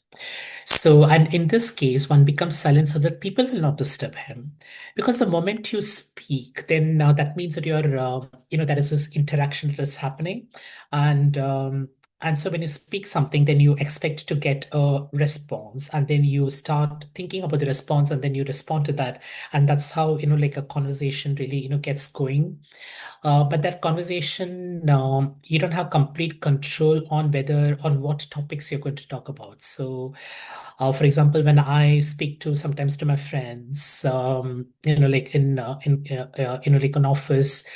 So, and in this case, one becomes silent so that people will not disturb him, because the moment you speak, then that means that you're there is this interaction that is happening. And And so when you speak something, then you expect to get a response, and then you start thinking about the response, and then you respond to that. And that's how, like a conversation really, gets going. But that conversation, you don't have complete control on what topics you're going to talk about. So, for example, when I speak sometimes to my friends, like like an office,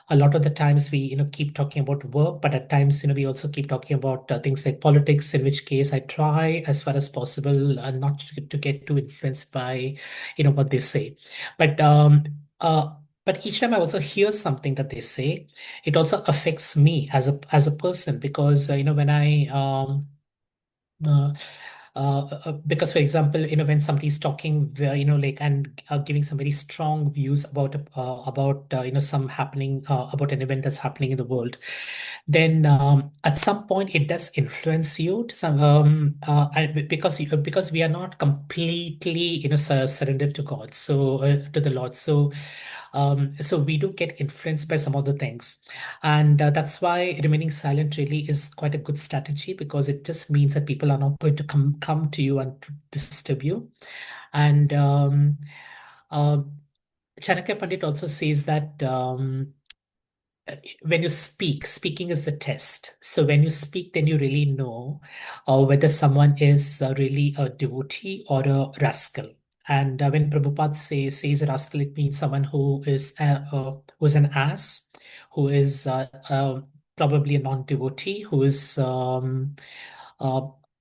a lot of the times we keep talking about work, but at times we also keep talking about things like politics, in which case I try as far as possible not to get too influenced by what they say. But but each time I also hear something that they say, it also affects me as a person, because when I uh, because, for example, when somebody's talking, like, and giving some very strong views about some happening about an event that's happening in the world, then at some point it does influence you to some because we are not completely surrendered to God, so to the Lord. So we do get influenced by some of the things, and that's why remaining silent really is quite a good strategy, because it just means that people are not going to come to you and to disturb you. And uh, Chanakya Pandit also says that when you speaking is the test. So when you speak, then you really know whether someone is really a devotee or a rascal. And when Prabhupada says rascal, it means someone who is an ass, who is probably a non-devotee, who is uh,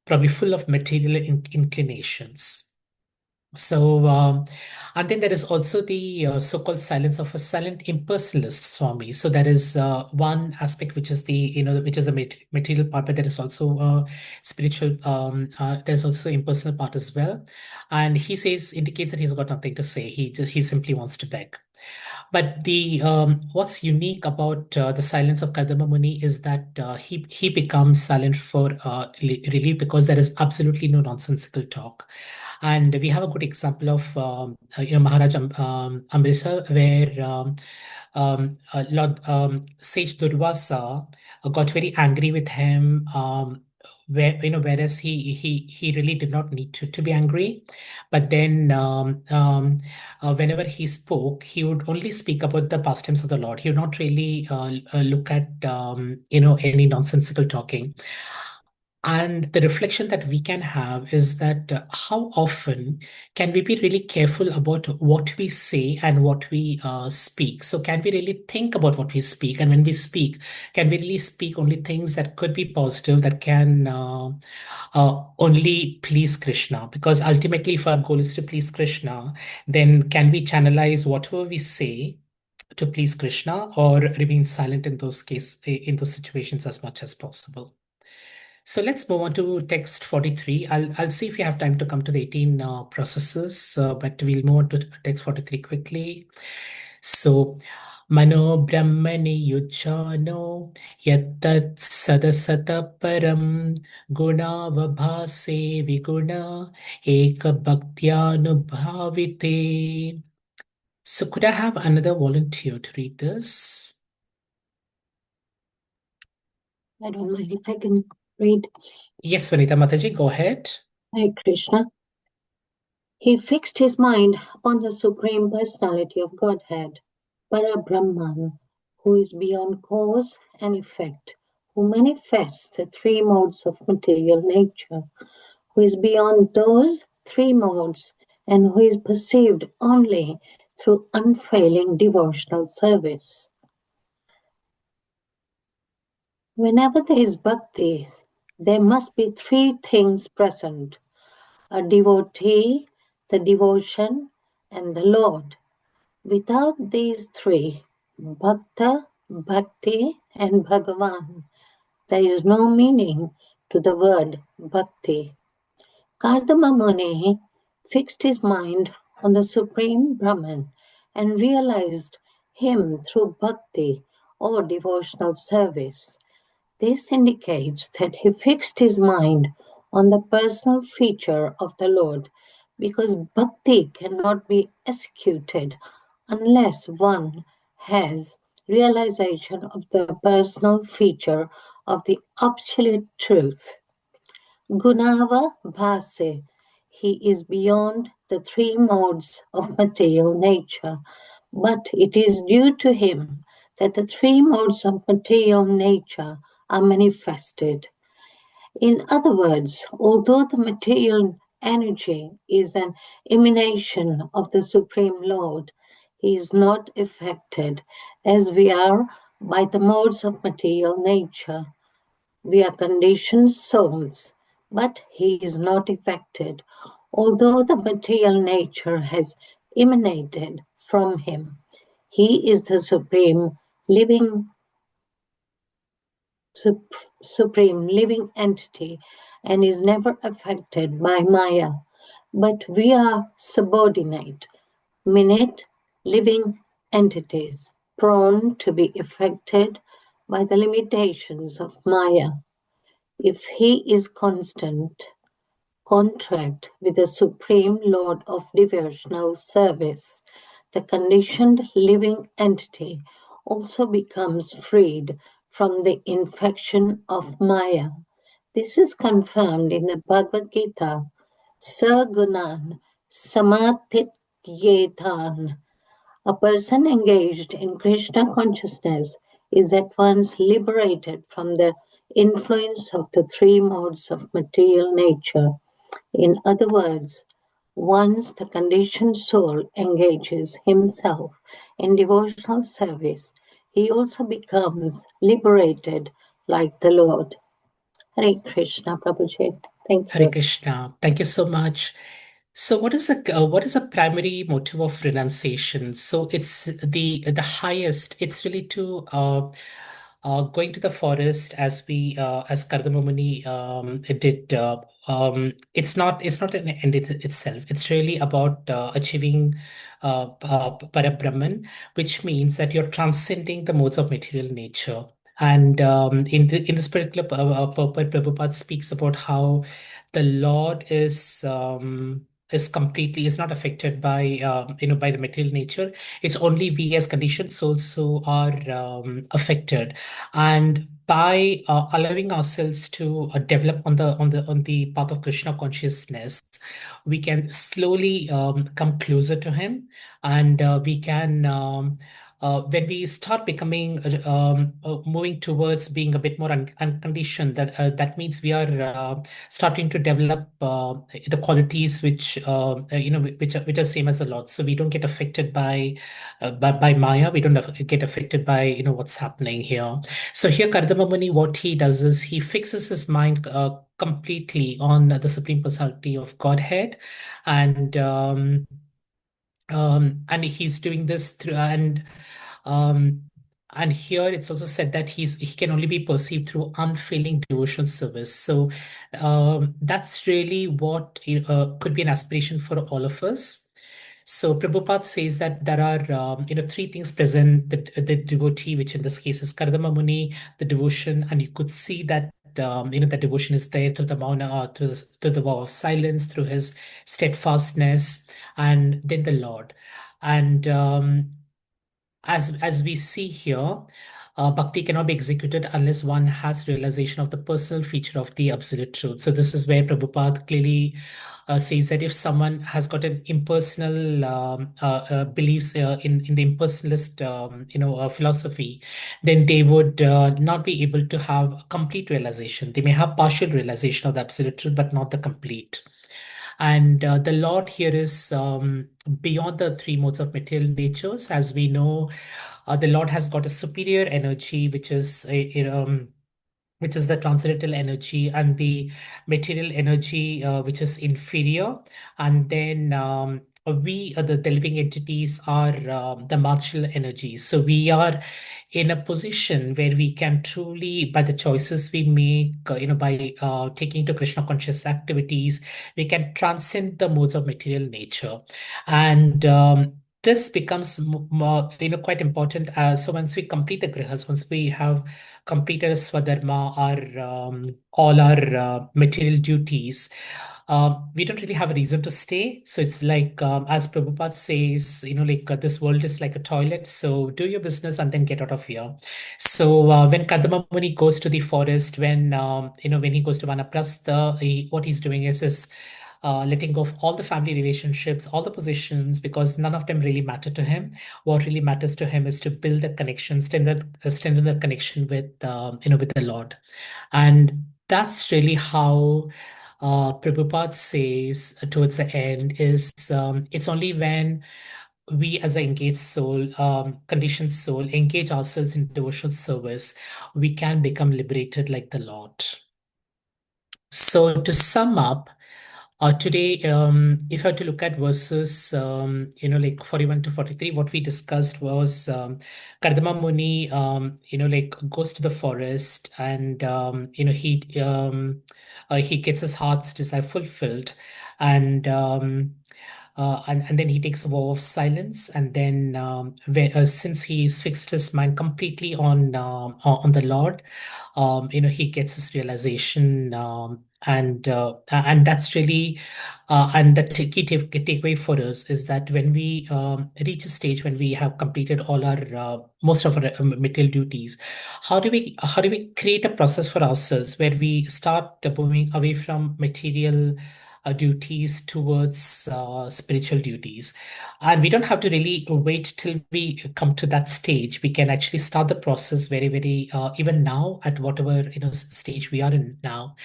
probably full of material inclinations. So, and then there is also the so-called silence of a silent impersonalist Swami. So there is one aspect which is which is the material part, but there is also spiritual. There's also impersonal part as well, and he indicates that he's got nothing to say. He simply wants to beg. But the what's unique about the silence of Kadamba Muni is that he becomes silent for really, because there is absolutely no nonsensical talk. And we have a good example of Maharaj Amritsar, where Lord Sage Durvasa got very angry with him. Whereas he really did not need to be angry, but then whenever he spoke, he would only speak about the pastimes of the Lord. He would not really look at any nonsensical talking. And the reflection that we can have is that how often can we be really careful about what we say and what we speak? So, can we really think about what we speak? And when we speak, can we really speak only things that could be positive, that can only please Krishna? Because ultimately, if our goal is to please Krishna, then can we channelize whatever we say to please Krishna, or remain silent in those situations as much as possible? So let's move on to text 43. I'll see if we have time to come to the 18 processes, but we'll move on to text 43 quickly. So, Mano Brahmani Yuchano Yattat Sadasata Param Gunavabhase Viguna Eka Bhaktyanubhavite. So, could I have another volunteer to read this? I don't mind if I can read. Yes, Vanita Mataji, go ahead. Hare Krishna. He fixed his mind on the Supreme Personality of Godhead, Parabrahman, who is beyond cause and effect, who manifests the three modes of material nature, who is beyond those three modes, and who is perceived only through unfailing devotional service. Whenever there is bhakti, there must be three things present: a devotee, the devotion, and the Lord. Without these three, Bhakta, Bhakti, and Bhagavan, there is no meaning to the word Bhakti. Kardama Muni fixed his mind on the Supreme Brahman and realized him through Bhakti or devotional service. This indicates that he fixed his mind on the personal feature of the Lord, because bhakti cannot be executed unless one has realization of the personal feature of the absolute truth. Gunava Bhase, he is beyond the three modes of material nature, but it is due to him that the three modes of material nature are manifested. In other words, although the material energy is an emanation of the Supreme Lord, he is not affected as we are by the modes of material nature. We are conditioned souls, but he is not affected, although the material nature has emanated from him. He is the supreme living entity and is never affected by Maya. But we are subordinate, minute, living entities, prone to be affected by the limitations of Maya. If he is contract with the Supreme Lord of Devotional Service, the conditioned living entity also becomes freed from the infection of Maya. This is confirmed in the Bhagavad Gita. Sagunan samatityetan. A person engaged in Krishna consciousness is at once liberated from the influence of the three modes of material nature. In other words, once the conditioned soul engages himself in devotional service, he also becomes liberated like the Lord. Hare Krishna, Prabhuji. Thank Hare you. Krishna. Thank you so much. So, what is the primary motive of renunciation? So, it's the highest. It's really to going to the forest as we as Kardama Muni did. It's not an end itself. It's really about achieving Parabrahman, which means that you're transcending the modes of material nature. And in this particular purport, Prabhupada speaks about how the Lord is completely is not affected by by the material nature. It's only we as conditioned souls who are affected, and by allowing ourselves to develop on the path of Krishna consciousness, we can slowly come closer to Him, and we can. When we start becoming moving towards being a bit more unconditioned, that means we are starting to develop the qualities which are same as the Lord. So we don't get affected by Maya. We don't get affected by what's happening here. So here Kardama Muni, what he does is he fixes his mind completely on the Supreme Personality of Godhead, and he's doing this through um, and here it's also said that he can only be perceived through unfailing devotional service. So that's really what could be an aspiration for all of us. So Prabhupada says that there are three things present: the devotee, which in this case is Kardama Muni, the devotion, and you could see that the devotion is there through the mauna, through the vow of silence, through his steadfastness, and then the Lord. And as we see here, bhakti cannot be executed unless one has realization of the personal feature of the absolute truth. So this is where Prabhupada clearly says that if someone has got an impersonal beliefs in the impersonalist philosophy, then they would not be able to have complete realization. They may have partial realization of the absolute truth, but not the complete. And the Lord here is beyond the three modes of material natures. As we know, the Lord has got a superior energy, which is the transcendental energy, and the material energy, which is inferior. And then we, the living entities, are the martial energies. So we are in a position where we can truly, by the choices we make, by taking to Krishna conscious activities, we can transcend the modes of material nature. And this becomes more, quite important. So once we complete the grihas, once we have completed swadharma, all our material duties, we don't really have a reason to stay. So it's like, as Prabhupada says, like this world is like a toilet. So do your business and then get out of here. So when Kadama Muni goes to the forest, when he goes to Vanaprastha, what he's doing is letting go of all the family relationships, all the positions, because none of them really matter to him. What really matters to him is to build a connection, strengthen the connection with the Lord, and that's really how Prabhupada says towards the end is it's only when we as an engaged soul, conditioned soul, engage ourselves in devotional service, we can become liberated like the Lord. So to sum up, today, if I had to look at verses, like 41 to 43, what we discussed was Kardama Muni, like goes to the forest and, he gets his heart's desire fulfilled. And, and then he takes a vow of silence. And then, since he's fixed his mind completely on the Lord, he gets his realization, and that's really and the takeaway for us is that when we reach a stage when we have completed all our most of our material duties, how do we create a process for ourselves where we start moving away from material duties towards spiritual duties. And we don't have to really wait till we come to that stage. We can actually start the process very, very, even now at whatever, stage we are in now,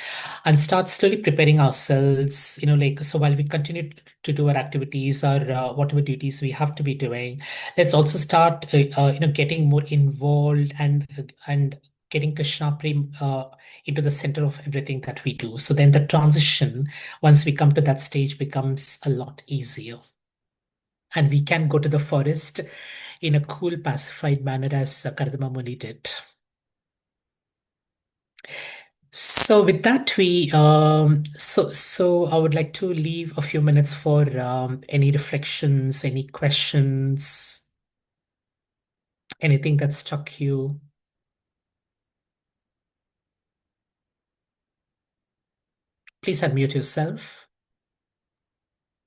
and start slowly preparing ourselves, like, so while we continue to do our activities or whatever duties we have to be doing, let's also start, getting more involved and getting Krishna Prem into the center of everything that we do. So then the transition, once we come to that stage, becomes a lot easier. And we can go to the forest in a cool, pacified manner as Kardama Muni did. So with that, so I would like to leave a few minutes for any reflections, any questions, anything that struck you. Please unmute yourself.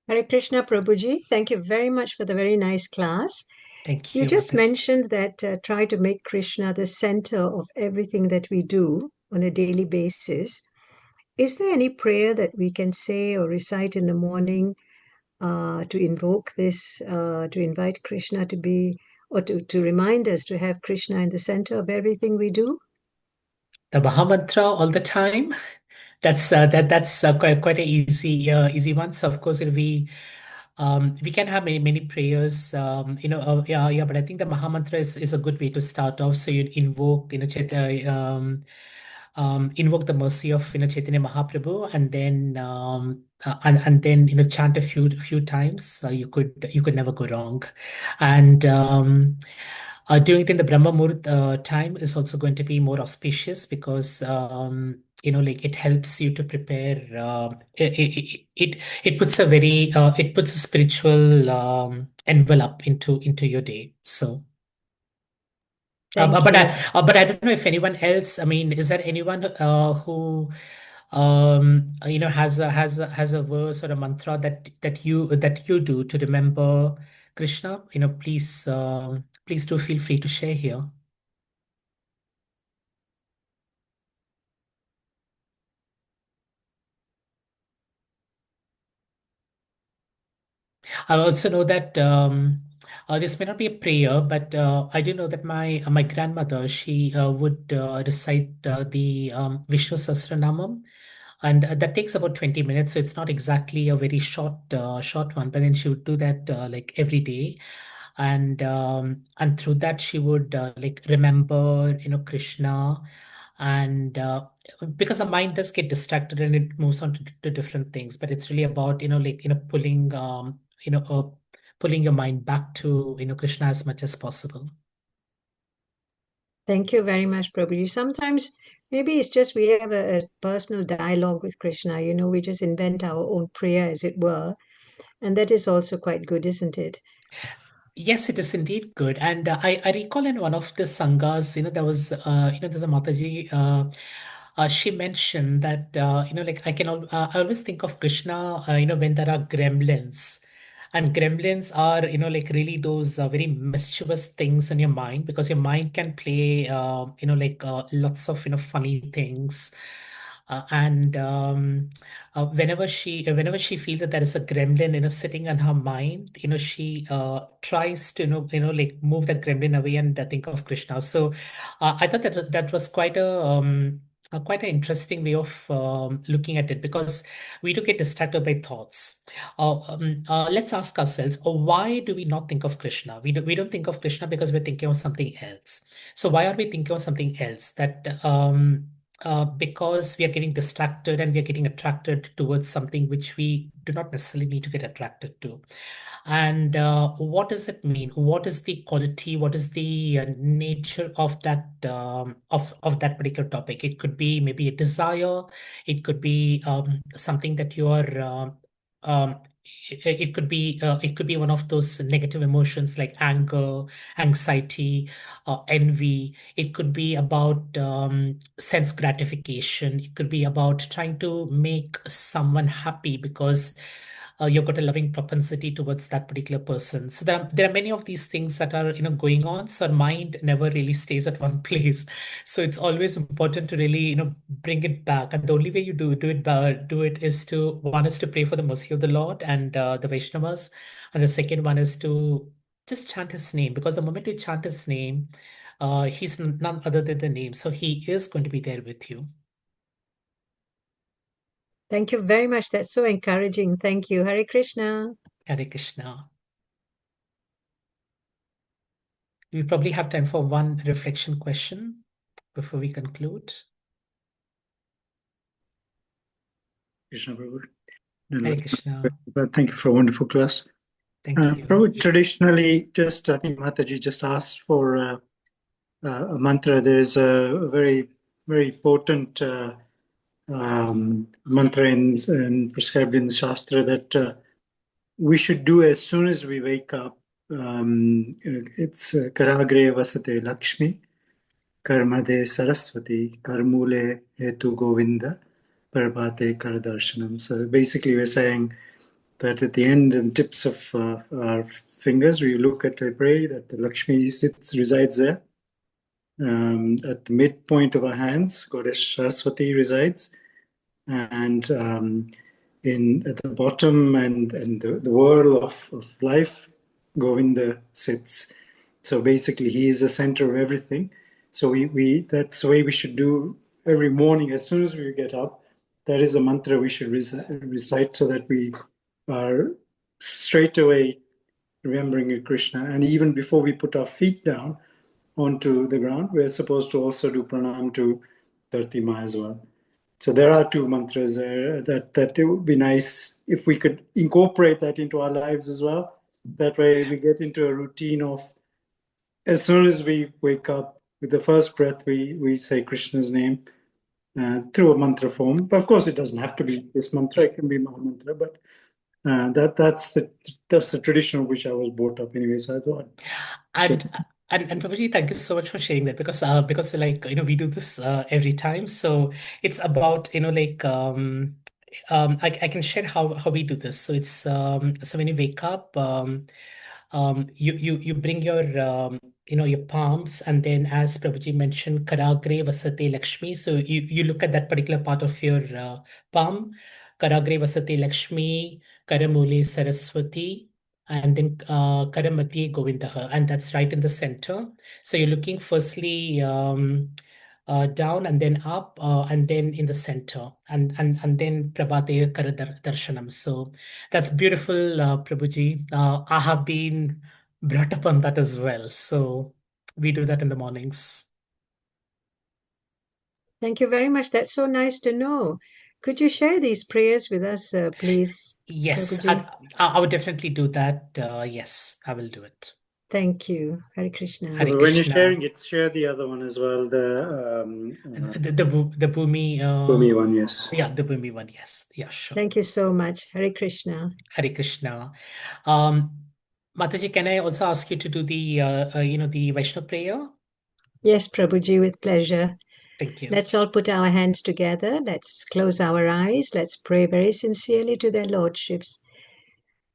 Hare Krishna Prabhuji, thank you very much for the very nice class. Thank You you. just Mataji. mentioned that try to make Krishna the center of everything that we do on a daily basis. Is there any prayer that we can say or recite in the morning to invoke this, to invite Krishna to be, or to remind us to have Krishna in the center of everything we do? The Mahamantra all the time. That's quite an easy one. So of course, we can have many prayers, yeah, but I think the Mahamantra is a good way to start off. So you invoke, invoke the mercy of Chaitanya Mahaprabhu, and then and then chant a few times. You could never go wrong, and doing it in the Brahma Muhurt time is also going to be more auspicious because like it helps you to prepare. It puts a very it puts a spiritual envelope into your day. So. Thank But you. I don't know if anyone else. I mean, is there anyone who has a verse or a mantra that you do to remember Krishna? Please do feel free to share here. I also know that this may not be a prayer, but I do know that my grandmother, she would recite the Vishnu Sahasranamam, and that takes about 20 minutes. So it's not exactly a very short one, but then she would do that like every day, and through that she would like remember Krishna, and because our mind does get distracted and it moves on to different things, but it's really about like pulling your mind back to Krishna as much as possible. Thank you very much, Prabhuji. Sometimes maybe it's just we have a personal dialogue with Krishna. We just invent our own prayer, as it were. And that is also quite good, isn't it? Yes, it is indeed good. And I recall in one of the sanghas, there was, there's a Mataji she mentioned that like I always think of Krishna, when there are gremlins, and gremlins are like really those very mischievous things in your mind, because your mind can play like lots of funny things, and whenever she feels that there is a gremlin sitting in her mind, she tries to like move the gremlin away and think of Krishna. So I thought that was quite an interesting way of looking at it, because we do get distracted by thoughts. Let's ask ourselves, why do we not think of Krishna? We don't think of Krishna because we're thinking of something else. So why are we thinking of something else? Because we are getting distracted and we are getting attracted towards something which we do not necessarily need to get attracted to. And what does it mean? What is the quality? What is the nature of that of that particular topic? It could be maybe a desire. It could be something that you are. Um, it could be one of those negative emotions like anger, anxiety, envy. It could be about sense gratification. It could be about trying to make someone happy because you've got a loving propensity towards that particular person. So there are many of these things that are going on. So our mind never really stays at one place. So it's always important to really bring it back. And the only way you do it is to, one is to pray for the mercy of the Lord and the Vaishnavas, and the second one is to just chant his name, because the moment you chant his name, he's none other than the name. So he is going to be there with you. Thank you very much. That's so encouraging. Thank you. Hare Krishna. Hare Krishna. We probably have time for one reflection question before we conclude. Krishna Prabhu. Hare Krishna. Thank you for a wonderful class. Thank you. Prabhu, traditionally, I think Mataji just asked for a mantra. There's a very, very potent mantra prescribed in the Shastra that we should do as soon as we wake up. It's Karagre Vasate Lakshmi, Karmade Saraswati, Karmule Hetu Govinda, Parapate Karadarshanam. So basically, we're saying that at the end and tips of our fingers, we look at, I pray that the Lakshmi resides there. At the midpoint of our hands, Goddess Saraswati resides. And at the bottom and the whirl of life, Govinda sits. So basically, he is the center of everything. So that's the way we should do every morning. As soon as we get up, that is a mantra we should recite, so that we are straight away remembering Krishna. And even before we put our feet down onto the ground, we're supposed to also do pranam to Dharti Ma as well. So there are two mantras there that it would be nice if we could incorporate that into our lives as well. That way we get into a routine of, as soon as we wake up, with the first breath, we say Krishna's name through a mantra form. But of course, it doesn't have to be this mantra; it can be Maha Mantra. But that's the tradition which I was brought up anyway. So I thought. And Prabhuji, thank you so much for sharing that, because like we do this every time. So it's about like I can share how we do this. So it's so when you wake up, you bring your your palms, and then, as Prabhuji mentioned, Karagre Vasate Lakshmi. So you look at that particular part of your palm, Karagre Vasate Lakshmi, Karamule Saraswati, and then Karamadhye Govindaha, and that's right in the center. So you're looking firstly down, and then up, and then in the center, and then Prabhate Karadarshanam. So that's beautiful, Prabhuji. I have been brought up on that as well. So we do that in the mornings. Thank you very much. That's so nice to know. Could you share these prayers with us, please? Yes, Prabhuji? I would definitely do that. Yes, I will do it. Thank you. Hare Krishna. Hare When Krishna. you're sharing it, share the other one as well. The Bhumi. Bhumi one, yes. Yeah, the Bhumi one, yes. Yeah, sure. Thank you so much. Hare Krishna. Hare Krishna. Mataji, can I also ask you to do the the Vaishnava prayer? Yes, Prabhuji, with pleasure. Thank you. Let's all put our hands together. Let's close our eyes. Let's pray very sincerely to their lordships.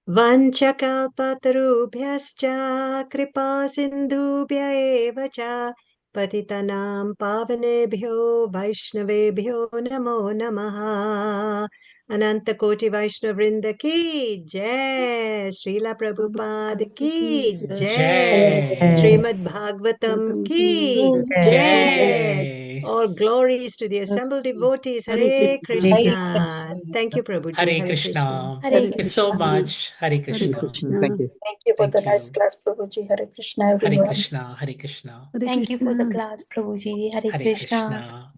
Vanchakalpatarubhyascha kripa sindhubhya eva cha patitanam pavanebhyo vaishnavebhyo namo namaha. Ananta Koti Vaishnav Vrinda ki jai, Srila Prabhupada ki jai, Srimad Bhagavatam ki jai. All glories to the assembled devotees. Hare Krishna. Thank you, Prabhuji. Hare Krishna. Hare Thank you so much. Hare Krishna. Thank you. Thank you for Thank the nice you. class, Prabhuji. Hare Krishna, Hare everyone. Krishna. Hare Krishna. Thank you for the class, Prabhuji. Hare Hare Krishna. Krishna.